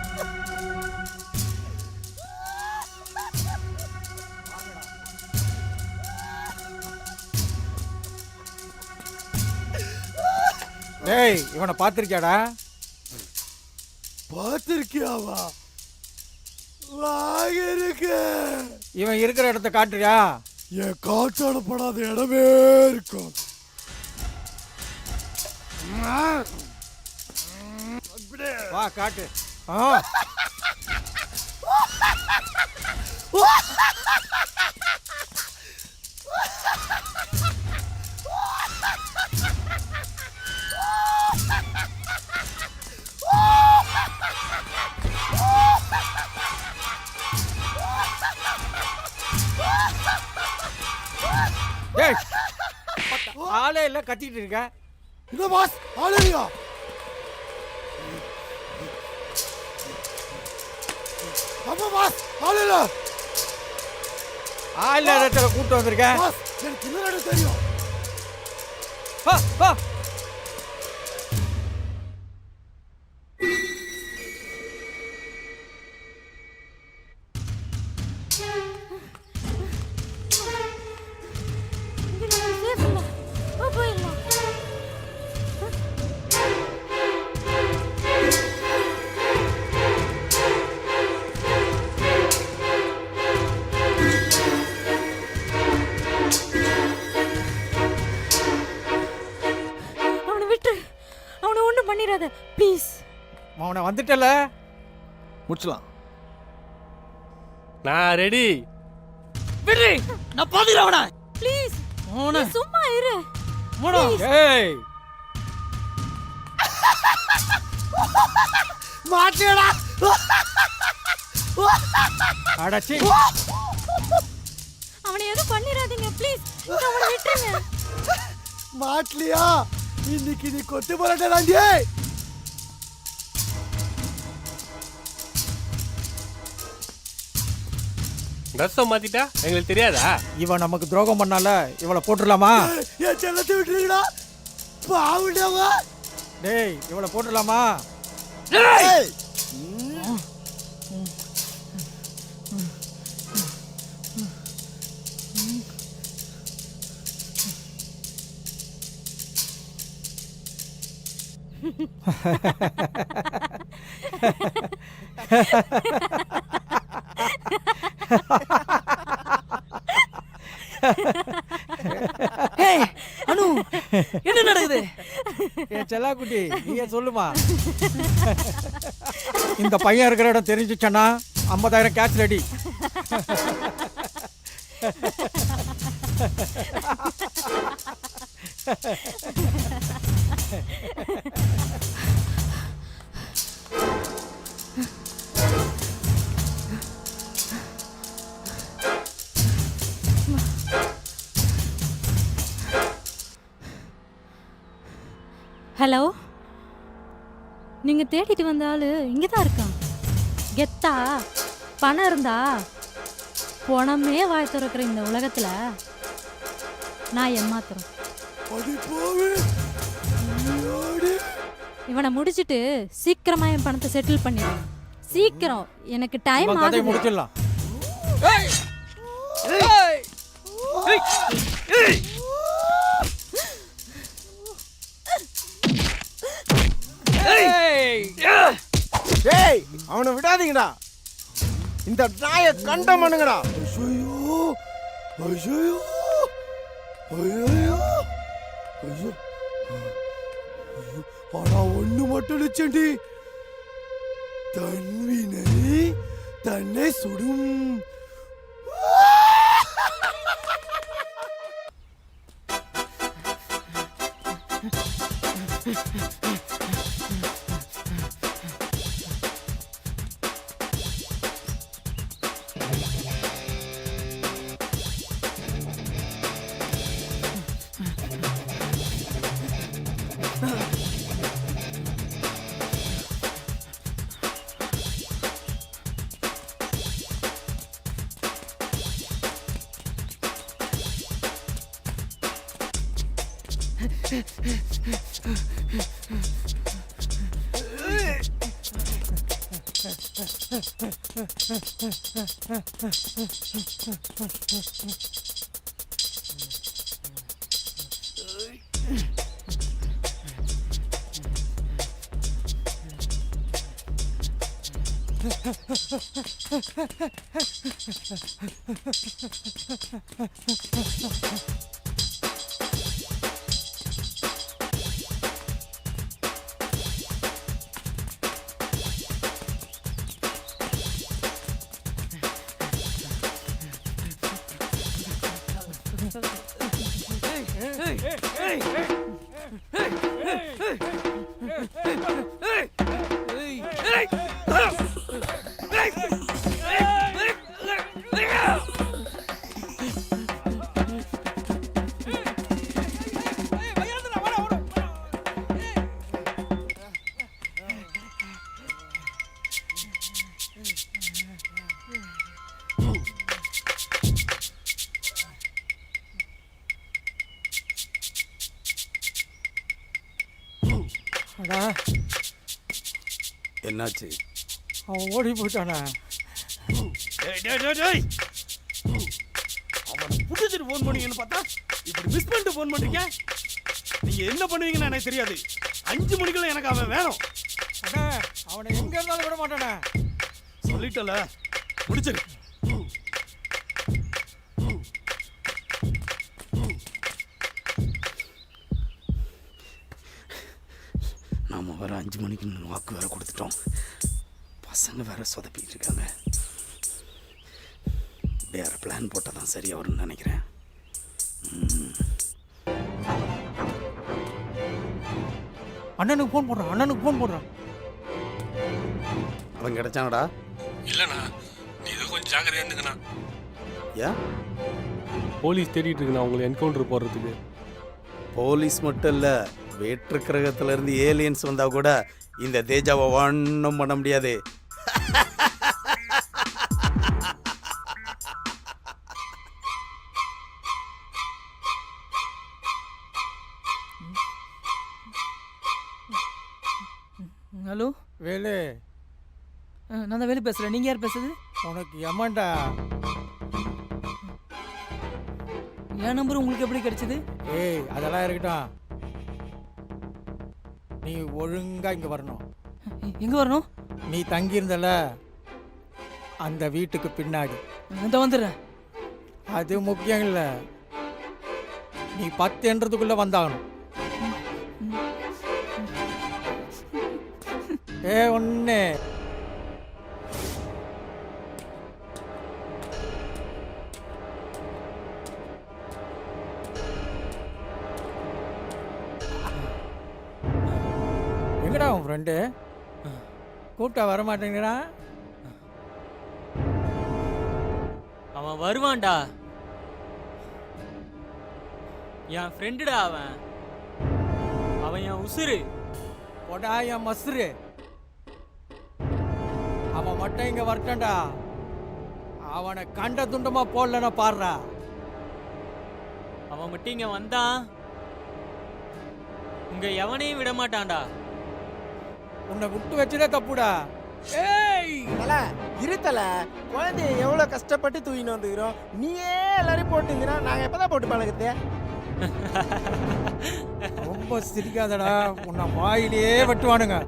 டேய் இவனை பார்த்திருக்கியாடா? பார்த்திருக்கியாவா? வாங்க இருக்கு. இவன் இருக்கிற இடத்த காட்டுறியா? என் காட்டாடப்படாத இடமே இருக்கும். வா காட்டு. டேய் ஆளே இல்ல கத்திட்டு இருக்க. இல்ல பாஸ் ஆளே இல்லையா? அப்பா பாஸ் ஆளே இல்ல. ஆள் இடத்துல கூட்டு வந்திருக்கேன். பாஸ் எனக்கு இன்னொரு இடம் தெரியும். வா வா. ப்ளீஸ். அவனை வந்துட்டல முடிச்சலாம். நான் ரெடி. விடு, நான் பாத்துறேன் அவனை. ப்ளீஸ் அவனை சும்மா இரு. மூடா. ஏய் மாட்டேடா. அடச்சி. அவனை எதுவும் பண்ணிராதீங்க ப்ளீஸ். அவனை விட்டுருங்க. மாட்லியா? இன்னைக்கு நீ கொத்து போறடா. ட்ரெஸ்ஸை மாத்திட்டா எங்களுக்கு தெரியாதா? இவன் நமக்கு துரோகம் பண்ணால இவளை போட்டுடலாமா? என் செல்லத்தை விட்டுருக்கா பாவுடவா. டேய் இவளை போட்டுடலாமா? டேய் ஏய் அனு, என்ன நடக்குது? ஏன் செல்லாக்குட்டி நீயே சொல்லுமா. இந்த பையன் இருக்கிற இடம் தெரிஞ்சுச்சன்னா 50,000 கேஷ் ரெடி. ஹலோ, நீங்க தேடிட்டு வந்த ஆளு இங்கதான் இருக்கான். கெத்தா பணம் இருந்தா பணமே வாய் திறக்கிற இந்த உலகத்துல நான் ஏமாத்துறேன். இவனை முடிச்சிட்டு சீக்கிரமா என் பணத்தை செட்டில் பண்ணிடுறேன். சீக்கிரம், எனக்கு டைம் ஆகுது. முடிச்சிடலாம். டேய் அவனை விடாதீங்கடா. இந்த நாயை கண்டம் பண்ணுங்கடா. ஐயோ ஐயோ ஐயோ ஐயோ. ஆனா ஒண்ணு மட்டும் நிச்சண்டி, தன்வினை தன்னை சுடும். அடா, என்னாச்சு? அவன் ஓடி போயிட்டானா? அவனை புடிச்சிட்டு ஃபோன் பண்ணீங்கன்னு பார்த்தா இப்படி மிஸ் பண்ணிட்டு ஃபோன் பண்றீங்க. நீங்க என்ன பண்ணுவீங்கன்னு எனக்கு தெரியாது. 5 மணிக்குள்ள எனக்கு அவன் வேணும். அண்ணா, அவனை எங்க இருந்தாலும் விட மாட்டானே. சொல்லிட்டல, முடிச்சிரு. நாம வேற 5 மணிக்கு வாக்கு வேற கொடுத்துட்டோம். பசங்க வேற சொதப்பிட்டு இருக்காங்க. வேற பிளான் போட்டால் தான் சரியா வரும்னு நினைக்கிறேன். அண்ணனுக்கு ஃபோன் போடுறான், அண்ணனுக்கு ஃபோன் போடுறான். அவன் கிடைச்சானடா? இல்லைண்ணா, நீ இதை கொஞ்சம் ஜாக்கிரதையா இருந்துங்கண்ணா. ஏன்? போலீஸ் தேடிட்டு இருக்குண்ணா உங்களை என்கவுண்டர் போடுறதுக்கு. போலீஸ் மட்டும் இல்லை, வேற்று கிரகத்துல இருந்து ஏலியன்ஸ் வந்தா கூட இந்த தேஜாவை ஒன்றும் பண்ண முடியாது. ஹலோ வேலு, நான் தான் வேலு பேசுகிறேன். நீங்கள் யார் பேசுறது? உனக்கு எம்மாண்டா. என் நம்பர் உங்களுக்கு எப்படி கிடைச்சது? ஏய், அதெல்லாம் இருக்கட்டும். நீ ஒழுங்கா இங்கே வரணும். எங்கே வரணும்? நீ தங்கியிருந்தல அந்த வீட்டுக்கு பின்னாடி. இந்த வந்துடுறேன். அது முக்கியம் இல்லை, நீ 10 வந்தாகணும். ஒன்று எங்கடா உன் ஃப்ரெண்டு? கூப்பிட்டா வரமாட்டேங்கிறா. அவன் வருவான்டா. என் ஃப்ரெண்டுடா அவன். அவன் என் உசுரு. போடா என் மசுரு. அவன் மட்டும் இங்க வரட்டா. அவனை கண்ட துண்டமா போடலன்னா பாடுறா. அவன் மட்டும் இங்க வந்தான், உங்க எவனையும் விட மாட்டான்டா. உன்னை விட்டு வச்சுட்டே தப்புடா. ஏய் இருத்தல, குழந்தைய எவ்வளவு கஷ்டப்பட்டு தூக்கின்னு வந்துக்கிறோம். நீயே எல்லாரையும் போட்டுங்கிறா. நாங்க எப்பதான் போட்டு பழகுது? ரொம்ப சிரிக்காதடா, உன்னை வாயிலே வெட்டுவானுங்க.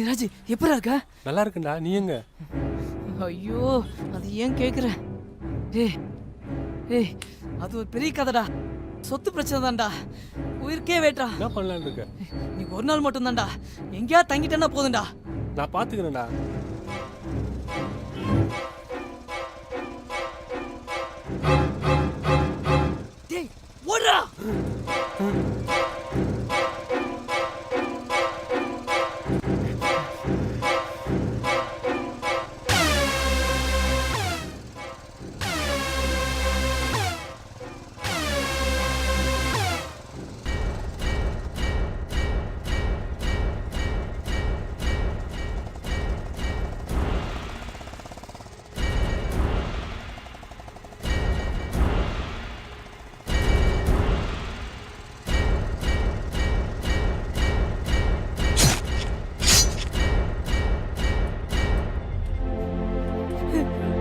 ராஜி, எப்படி இருக்க? நல்லா இருக்குண்டா. நீ எங்க? ஐயோ, அது ஏன் கேக்குற? ஏய் ஏய், அது ஒரு பெரிய கதைடா. சொத்து பிரச்சனை தான்டா. உயிருக்கே வேட்டா. என்ன பண்ணலான்னு இருக்க? நீ ஒரு நாள் மட்டும் தான்டா. எங்கேயா தங்கிட்டேன்னா போதும்டா. நான் பாத்துக்கிறேன்டா. டேய் ஓடுறா.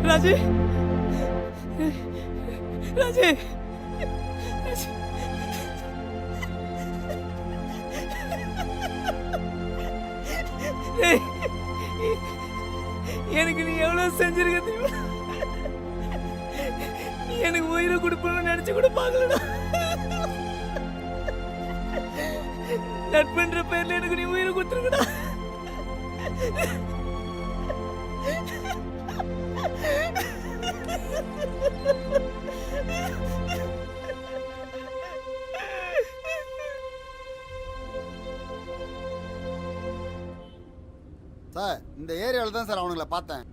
ராஜு ராஜு ஏய், எனக்கு நீ எவ்வளவு செஞ்சிருக்க தெரியுமா? நீ எனக்கு உயிரை கொடுப்பணும்னு நினைச்சு கூட பார்க்கலடா. நட்புன்ற பேர்ல எனக்கு நீ உயிரை கொடுத்துருக்கடா. சார் இந்த ஏரியாவில் தான் சார் அவனுங்களை பார்த்தேன்.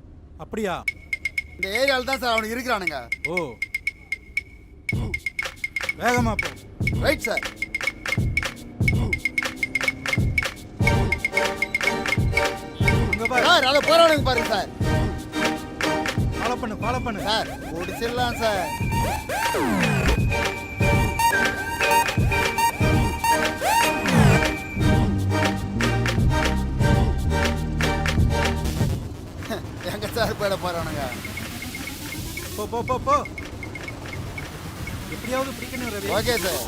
அப்படியா? இந்த ஏரியாவில் தான் சார் அவனுக்கு இருக்கிறானுங்க. ஓ, வேகமா போ. Right sir. சார் அதை போறவனுக்கு பாருங்க சார். ஃபாலோ பண்ணு சார். முடிச்சிடலாம் சார். எங்க சார் போயிட போறானுங்க? போ போ போ போ. எப்படியாவது பிடிக்கணும் ரவி. Okay sir.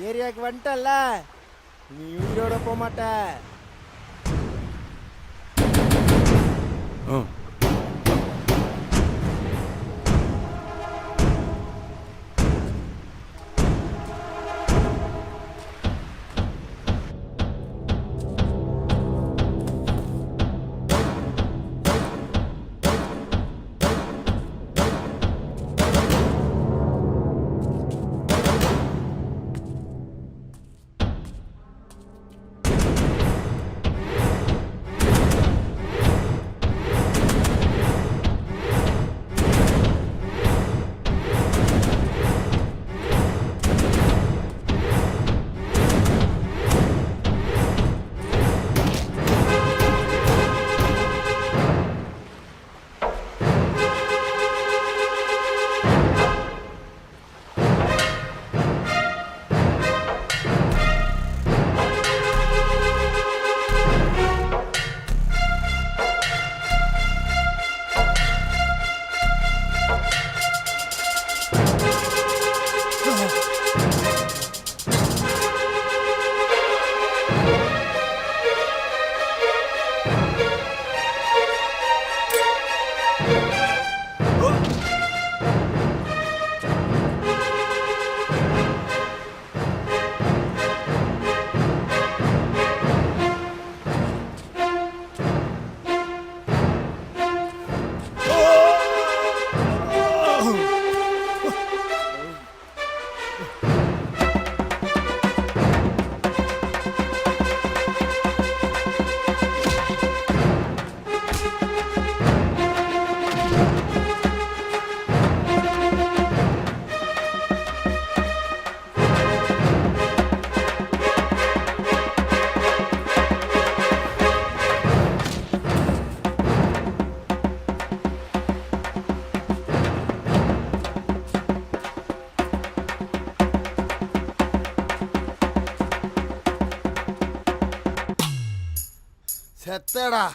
ஏரியாவுக்கு வந்துட்டல்ல, நீ உயிரோட போக மாட்ட. செத்தடா.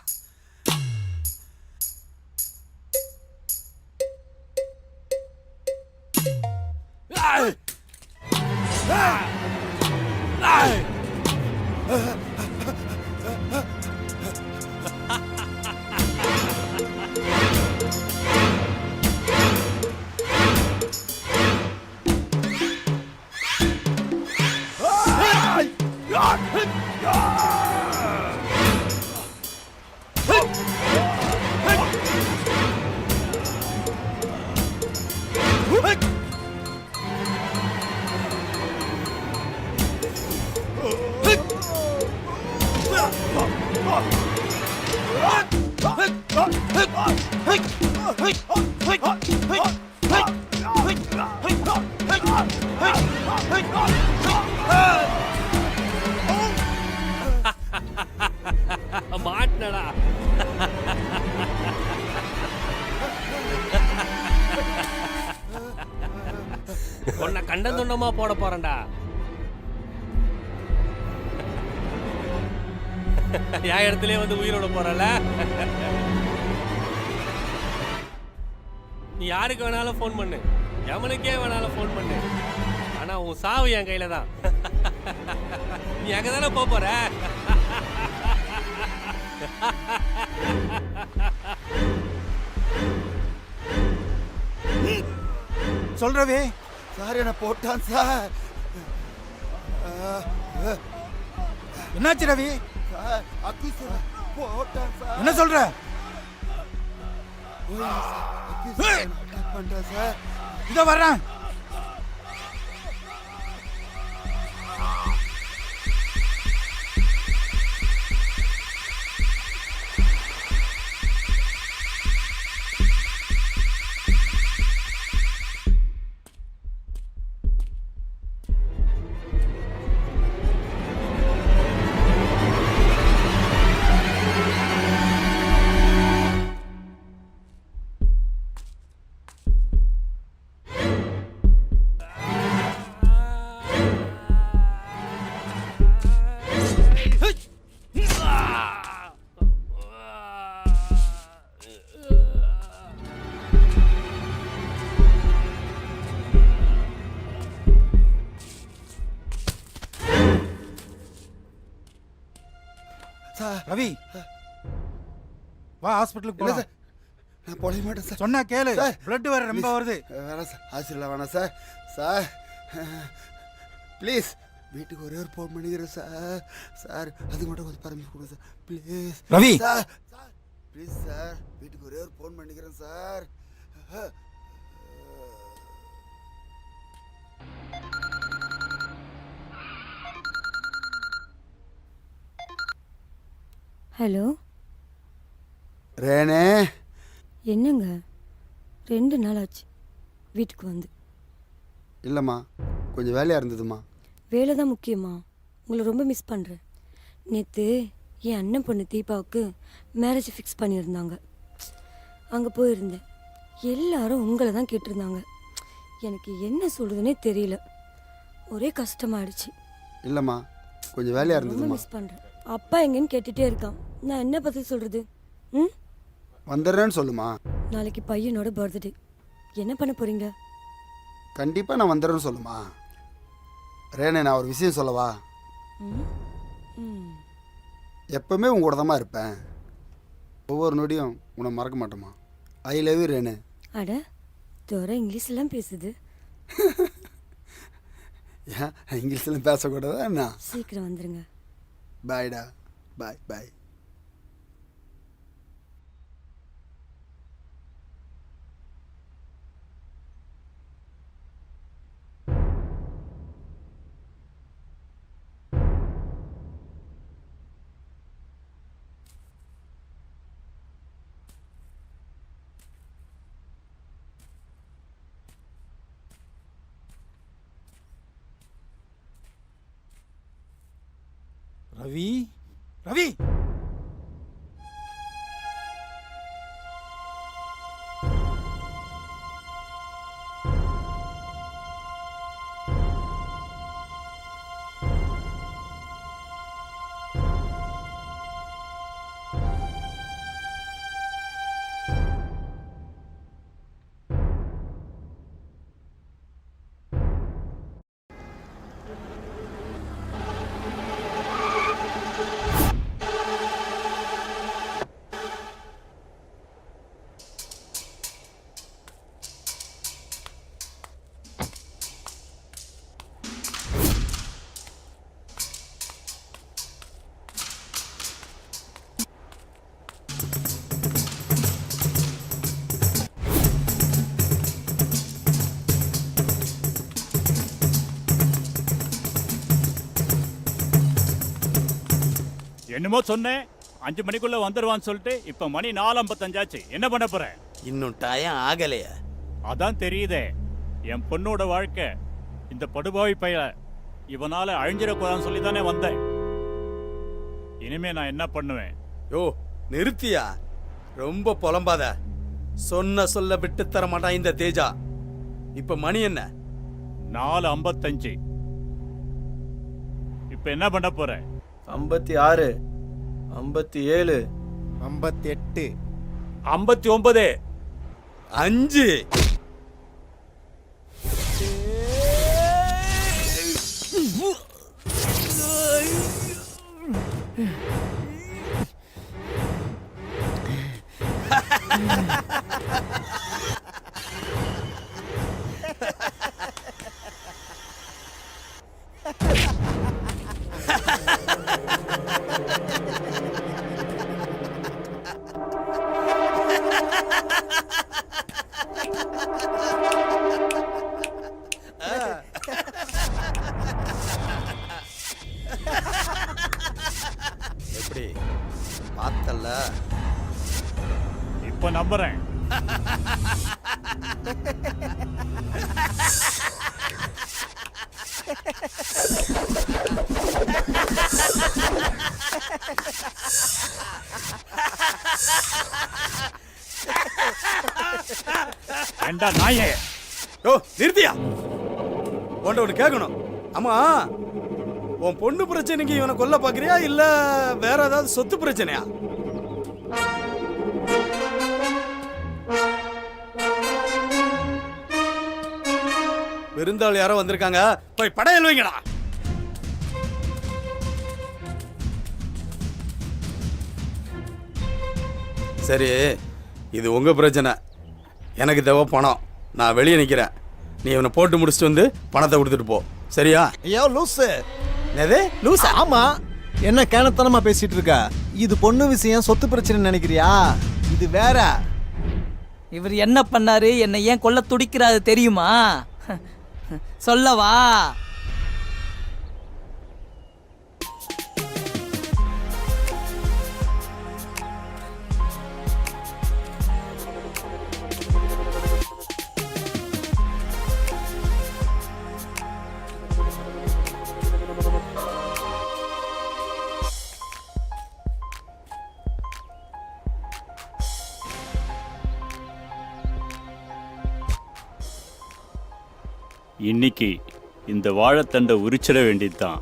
மாட்டினடா. உன்னை கண்டந்துண்டமா போட போறேன்டா. என் இடத்துலயே வந்து உயிரோட போறல. நீ யாருக்கு வேணாலும் ஃபோன் பண்ணு, எவனுக்கே வேணாலும் ஃபோன் பண்ணு. ஆனா உன் சாவு என் கையில தான். நீ அங்க தானே போற. சொல்றவே சார் என்ன போட்டான் சார். என்னாச்சு ரவி? சார் அக்யூஸ் போட்டான் சார். என்ன சொல்ற? அட்டாக் பண்றேன் சார். இதோ வர்றேன். சார் ரவி வா ஹாஸ்பிட்டலுக்கு இல்லை போலாம். சார் நான் போட மாட்டேன் சார். சொன்னா கேளு, சார், பிளட் வேற ரொம்ப வருது. வேணாம் சார், ஹாஸ்பிட்டலில் வேணாம் சார். சார் ப்ளீஸ் வீட்டுக்கு ஒரே ஒரு ஃபோன் பண்ணிக்கிறேன் சார். சார் அது மட்டும் கொஞ்சம் பர்மிஷன் கொடுங்க sir please. Ravi sir please sir, வீட்டுக்கு ஒரே ஒரு ஃபோன் பண்ணிக்கிறேன் சார். ஹலோ ரேனே, என்னங்க 2 நாள் ஆச்சு வீட்டுக்கு வந்து. இல்லைம்மா கொஞ்சம் வேலையாக இருந்ததும்மா. வேலை தான் முக்கியமா? உங்களை ரொம்ப மிஸ் பண்ணுறேன். நேற்று என் அண்ணன் பொண்ணு தீபாவுக்கு மேரேஜ் ஃபிக்ஸ் பண்ணியிருந்தாங்க. அங்கே போயிருந்தேன். எல்லாரும் உங்களை தான் கேட்டிருந்தாங்க. எனக்கு என்ன சொல்கிறதுனே தெரியல. ஒரே கஷ்டமாயிடுச்சு. இல்லைம்மா கொஞ்சம் வேலையாக ரொம்ப இருந்ததும்மா. மிஸ் பண்ணுறேன். அப்பா எங்கன்னு கேட்டுகிட்டே இருக்கான். நான் என்ன பதில் சொல்கிறது? ம், வந்துடுறேன்னு சொல்லுமா. நாளைக்கு பையனோட பர்த்டே. என்ன பண்ண போகிறீங்க? கண்டிப்பாக நான் வந்துடுறேன்னு சொல்லுமா. ரேனே, நான் ஒரு விஷயம் சொல்லவா? ம் ம் எப்பவுமே உங்க கூட தான் இருப்பேன். ஒவ்வொரு நொடியும் உன்னை மறக்க மாட்டோமா. I love you Renee. அட தோற இங்கிலீஷ்லாம் பேசுது. ஏன் இங்கிலீஷ்லாம் பேசக்கூடாதா என்ன? சீக்கிரம் வந்துருங்க. பாய்டா, பாய் பாய். ரவி ரவி என்னமோ சொன்னேன் 5 மணிக்குள்ள வந்துடுவான்னு சொல்லிட்டு இப்ப மணி 4:55 ஆச்சு. என்ன பண்ண போற? இன்னும் டயம் ஆகலையா? அதான் தெரியுதே, என் பொண்ணோட வாழ்க்கை இந்த படுபாவி பைய இவனால அழிஞ்சிடக்கூடாதுன்னு சொல்லி தானே வந்தேன். இனிமே நான் என்ன பண்ணுவேன்? யோ நிறுத்தியா, ரொம்ப புலம்பாத. சொன்ன சொல்ல விட்டு தர மாட்டான் இந்த தேஜா. இப்ப மணி என்ன? 4:55. இப்ப என்ன பண்ண போற? 56, 57, 58, 59, 5. எப்படி பார்த்தல்ல? இப்ப நம்புறேன். ஏண்டா நாயே! யோ நிறுத்தியா, உன்ட ஒன்று கேட்கணும். ஆமா, உன் பொண்ணு பிரச்சனைக்கு இவனை கொல்ல பாக்குறியா இல்ல வேற ஏதாவது சொத்து பிரச்சனையா? விருந்தாள் யாரோ வந்திருக்காங்க, போய் படையல் வைங்கடா. சரி, இது உங்க பிரச்சனை. எனக்கு தேவை பணம். நான் வெளியே நிற்கிறேன். நீ இவனை போட்டு முடிச்சுட்டு வந்து பணத்தை கொடுத்துட்டு போ. சரியா? ஐயோ லூசு. எது லூஸ்? ஆமா. என்ன கேனத்தனமா பேசிட்டு இருக்க? இது பொண்ணு விஷயம், சொத்து பிரச்சனை நினைக்கிறியா? இது வேற. இவர் என்ன பண்ணாரு, என்னை ஏன் கொல்ல துடிக்கிறாரு தெரியுமா? சொல்லவா? இன்னைக்கு இந்த வாழைத்தண்டை உரிச்சிட வேண்டியதுதான்.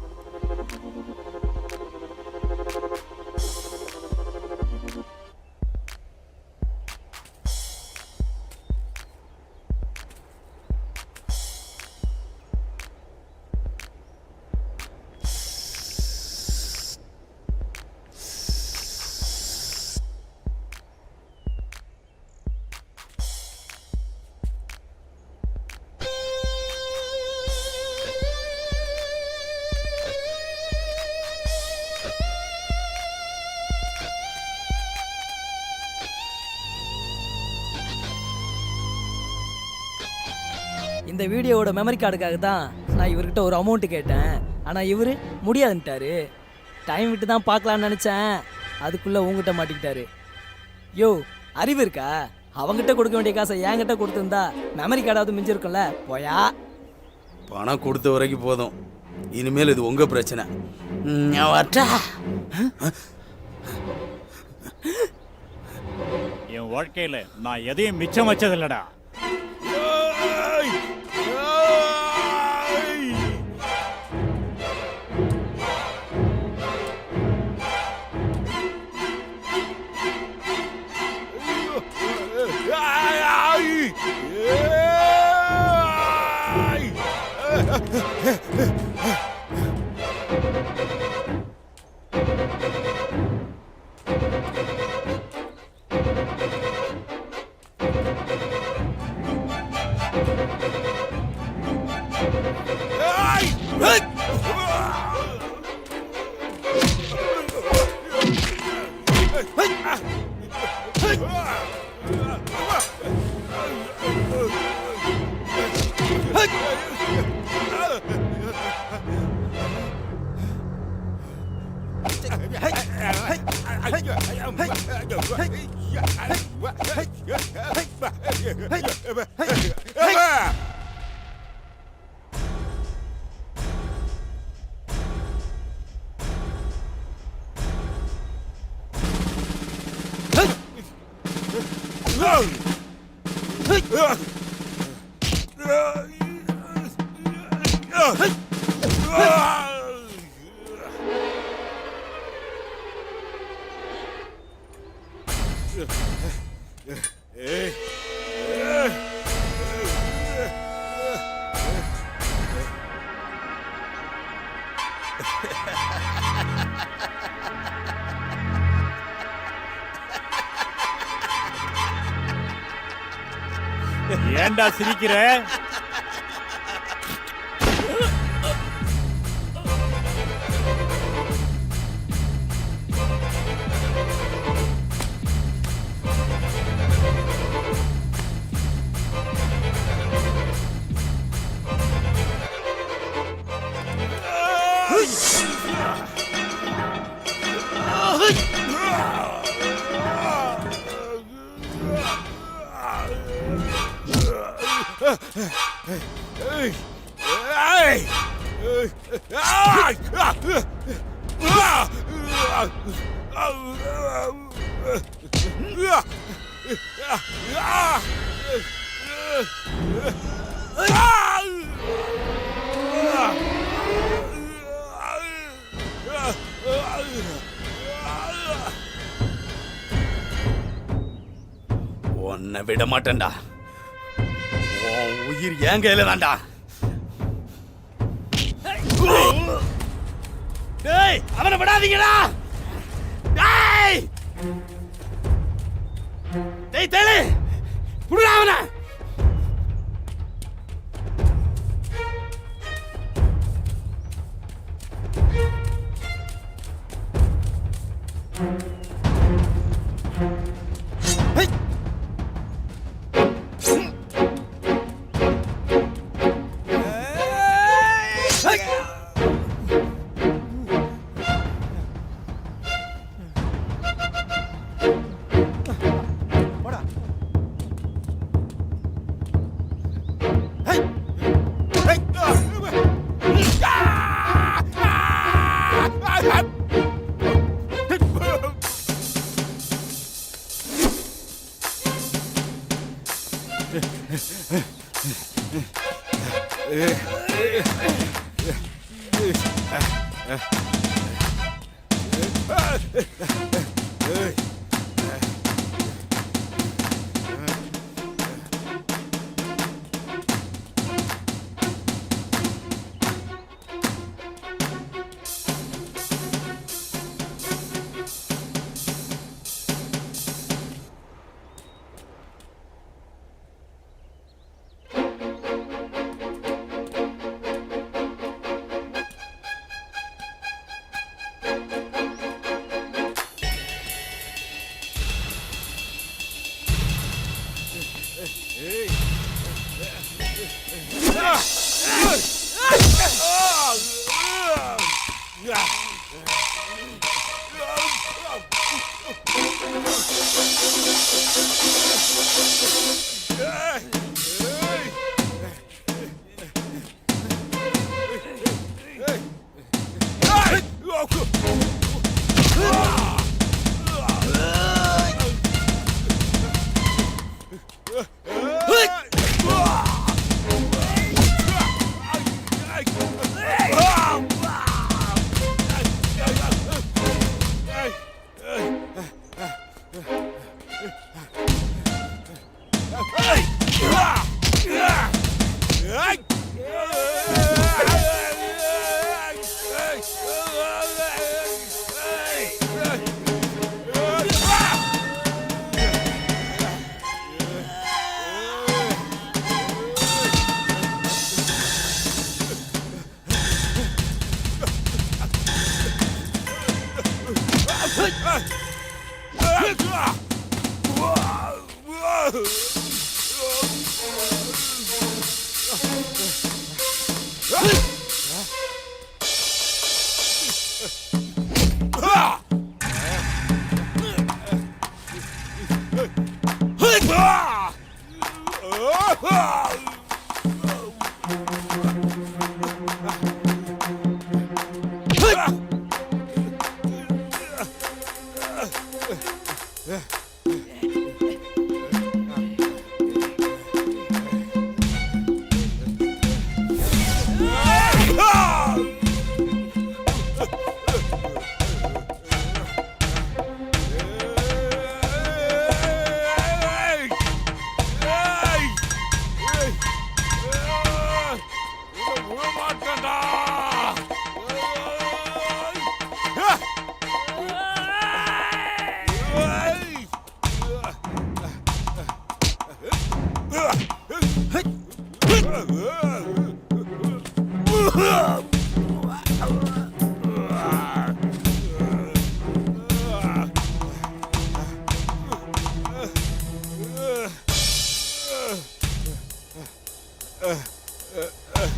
இந்த வீடியோவோட மெமரி கார்டுக்காக தான் நான் இவர்கிட்ட ஒரு அமௌண்ட்டு கேட்டேன். ஆனால் இவர் முடியாதுன்ட்டாரு. டைம் விட்டு தான் பார்க்கலான்னு நினச்சேன், அதுக்குள்ளே உங்ககிட்ட மாட்டிக்கிட்டாரு. யோ, அறிவு இருக்கா? அவங்ககிட்ட கொடுக்க வேண்டிய காசை என்கிட்ட கொடுத்துருந்தா மெமரி கார்டாவது மிஞ்சிருக்கும்ல. போயா. பணம் கொடுத்த வரைக்கும் போதும். இனிமேல் இது உங்க பிரச்சனை. என் வாழ்க்கையில நான் எதையும் மிச்சம் வச்சதில்லடா. ஏண்டா சிரிக்கிற? உன்னை விட மாட்டேன்டா. உன் உயிர் என் கையில தான்டா. டேய், அவனை விடாதீங்கடா. டேய், டேய் தேளே புடுடா அவனை.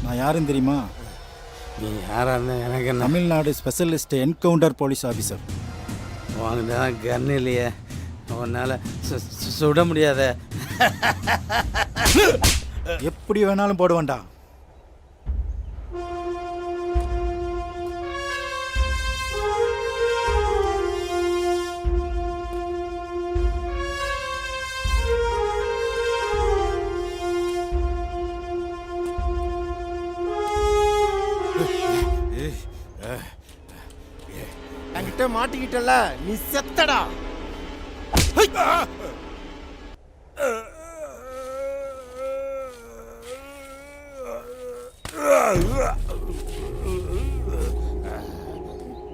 நான் யாருன்னு தெரியுமா? நீ யாரா இருந்தா எனக்கு என்ன? Tamil Nadu specialist encounter police officer. வாங்கினா கன் இல்லையே, உன்னால் சுட முடியாத. எப்படி வேணாலும் போடுவேன்டா. என்கிட்ட மாட்டிக்கிட்டல, நீ செத்தடா.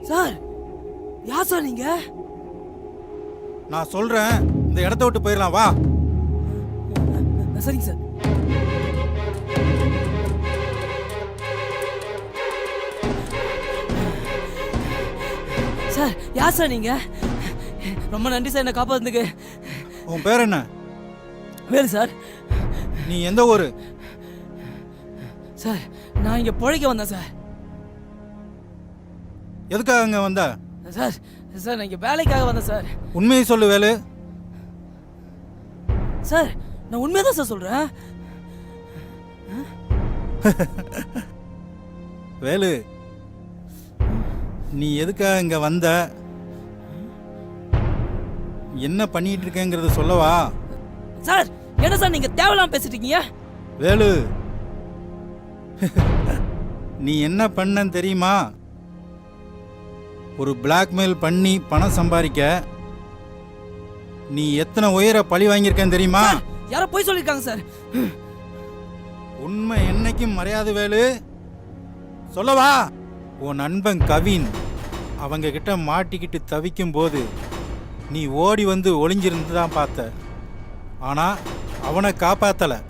சார், யார் சார் நீங்க? நான் சொல்றேன், இந்த இடத்த விட்டு போயிடலாம் வா. சரிங்க சார். சார் யார் சார் நீங்க? ரொம்ப நன்றி சார் என்னை காப்பாத்துக்கு. உன் பேர் என்ன? வேறு சார். நீ எந்த ஊரு? சார் நான் இங்க பொழைக்க வந்தேன் சார். எதுக்காக அங்க வந்த? சார் சார் நான் இங்க வேலைக்காக வந்தேன் சார். உண்மையை சொல்லு வேலு. சார் நான் உண்மையை தான் சார் சொல்றேன். வேலு, நீ எதுக்காக இங்க வந்த, என்ன பண்ணிட்டு இருக்கேங்கிறத சொல்லவா? சார் என்ன சார் நீங்க தேவையில்லாம பேசிட்டு இருக்கீங்க? வேலு, நீ என்ன பண்ணன்னு தெரியுமா? ஒரு பிளாக்மெயில் பண்ணி பணம் சம்பாதிக்க நீ எத்தனை உயர பழி வாங்கியிருக்கேன்னு தெரியுமா? யாரோ போய் சொல்லிருக்காங்க சார். உண்மை என்னைக்கும் மறையாது வேலு. சொல்லவா? உன் நண்பன் கவின் அவங்க கிட்ட மாட்டிக்கிட்டு தவிக்கும் போது நீ ஓடி வந்து ஒளிஞ்சிருந்து தான் பார்த்த. ஆனா அவனை காப்பாத்தல.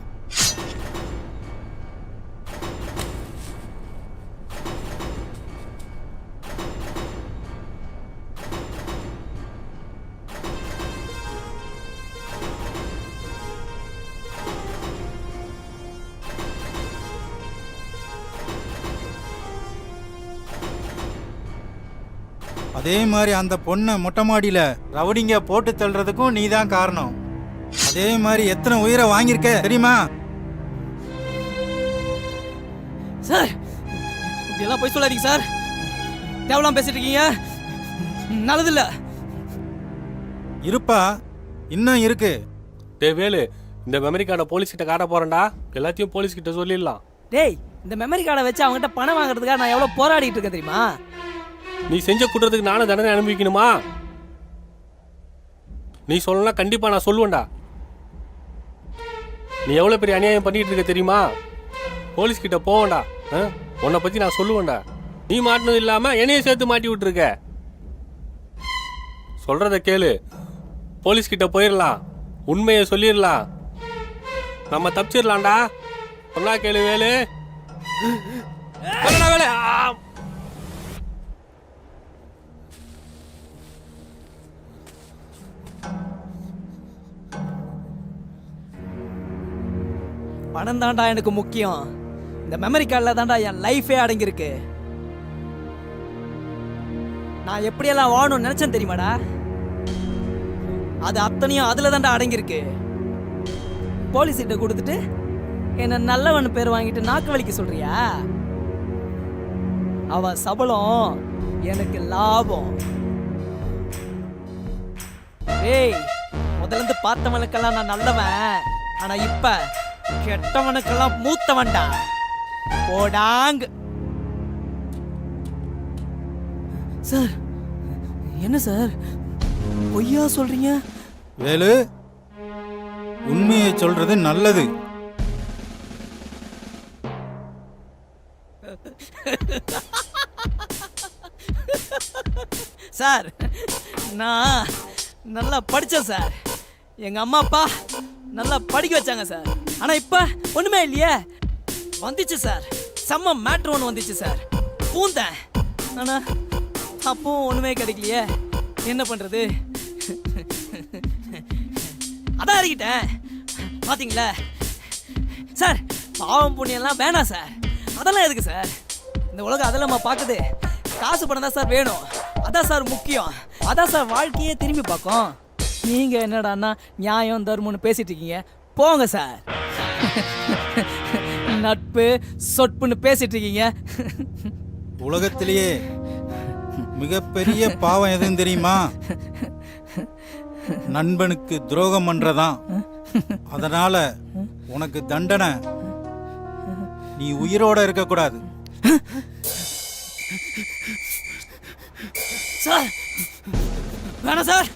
அதே மாதிரி அந்த பொண்ணை மொட்டை மாடியில ரவுடிங்க போட்டு தள்ளுறதுக்கும் நீ தான் காரணம். அதே மாதிரி எத்தனை உயிரை வாங்கியிருக்க தெரியுமா? சார் இப்படியெல்லாம் போய் சொல்லாதீங்க சார். தேவலாம் பேசிட்டு இருக்கீங்க, நல்லதில்ல. இருப்பா, இன்னும் இருக்கு. டேய் வேலு, இந்த மெமரி கார்டை போலீஸ் கிட்ட காட்ட போறேன்டா. எல்லாத்தையும் போலீஸ் கிட்ட சொல்லிடலாம். டேய் இந்த மெமரி கார்டை வச்சு அவங்ககிட்ட பணம் வாங்குறதுக்காக நான் எவ்வளவு போராடிட்டு இருக்கேன் தெரியுமா? நீ செஞ்ச குற்றத்துக்கு நானும் தண்டனை அனுபவிக்கணுமா? நீ சொல்லலாம், கண்டிப்பா நான் சொல்லுவேன்டா. நீ எவ்வளவு பெரிய அநியாயம் பண்ணிட்டு இருக்க தெரியுமா? போலீஸ் கிட்ட போவேண்டா. உன்னை பத்தி நான் சொல்லுவேன்டா. நீ மாட்டினது இல்லாம என்னைய சேர்த்து மாட்டி விட்டுருக்க. சொல்றத கேளு. போலீஸ் கிட்ட போயிடலாம், உண்மையை சொல்லிடலாம், நம்ம தப்பிச்சிடலாம்டா. சொன்னா கேளு வேலு. வேலு பணம் தாண்டா எனக்கு முக்கியம். இந்த மெமரி கார்டில் தாண்டா என் லைஃபே அடங்கியிருக்கு. நான் எப்படியெல்லாம் வாழணும்னு நினைச்சேன் தெரியுமாடா? அது அத்தனையும் அதுல தாண்டா அடங்கியிருக்கு. போலீஸ் கிட்ட கொடுத்துட்டு என்ன நல்லவன் பேர் வாங்கிட்டு நாக்கு வலிக்க சொல்றியா? அவன் சபலம் எனக்கு லாபம். ஏய், முதல்ல இருந்து பார்த்தவனுக்கெல்லாம் நான் நல்லவன். ஆனா இப்ப கெட்டவனுக்கெல்லாம் மூத்தவன்டா. போடாங்க. சார் என்ன சார் பொய்யா சொல்றீங்க? வேலு, உண்மையை சொல்றது நல்லது. சார் நான் நல்லா படித்தேன் சார். எங்க அம்மா அப்பா நல்லா படிக்க வச்சாங்க சார். ஆனா இப்ப ஒண்ணுமே இல்லையே. வந்துச்சு சார், செம்ம மேட்ரு ஒன்று வந்துச்சு சார். பூந்தேன், ஆனா அப்போ ஒண்ணுமே கிடைக்கலையே. என்ன பண்றது? அதான் அறிக்கிட்டேன். பாத்தீங்களா சார், பாவம் புண்ணியெல்லாம் வேணாம் சார். அதெல்லாம் எதுக்கு சார்? இந்த உலகம் அதெல்லாம் பார்க்குது. காசு பணம் தான் சார் வேணும். அதான் சார் முக்கியம். அதான் சார் வாழ்க்கையே திரும்பி பார்க்கும். நீங்க என்னடான்னா நியாயம் தர்மம்னு பேசிட்டு இருக்கீங்க. போங்க சார். நட்பு சொட்புன்னு பேசிட்டு இருக்கீங்க. உலகத்திலேயே மிகப்பெரிய பாவம் எதுன்னு தெரியுமா? நண்பனுக்கு துரோகம் பண்றதான். அதனால உனக்கு தண்டனை, நீ உயிரோட இருக்க கூடாது. சார் வேணாம் சார்.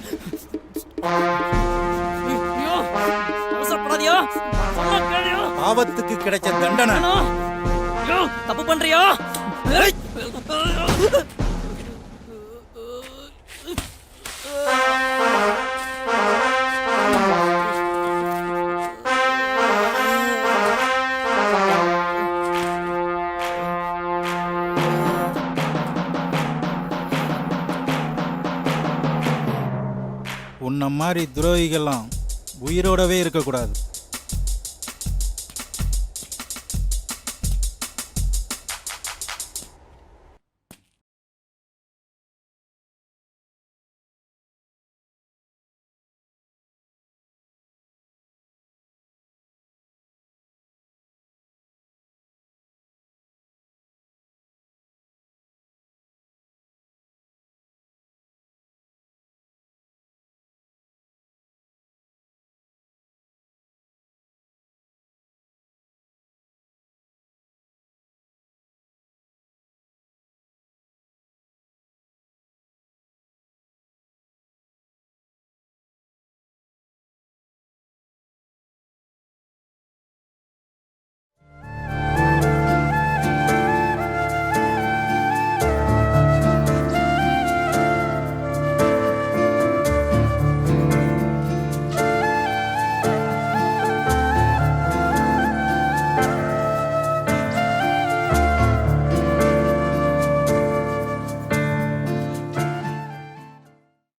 பாவத்துக்கு கிடைச்ச தண்டனை. தப்பு பண்றியா? மாதிரி துரோகிகள்லாம் உயிரோடவே இருக்கக்கூடாது.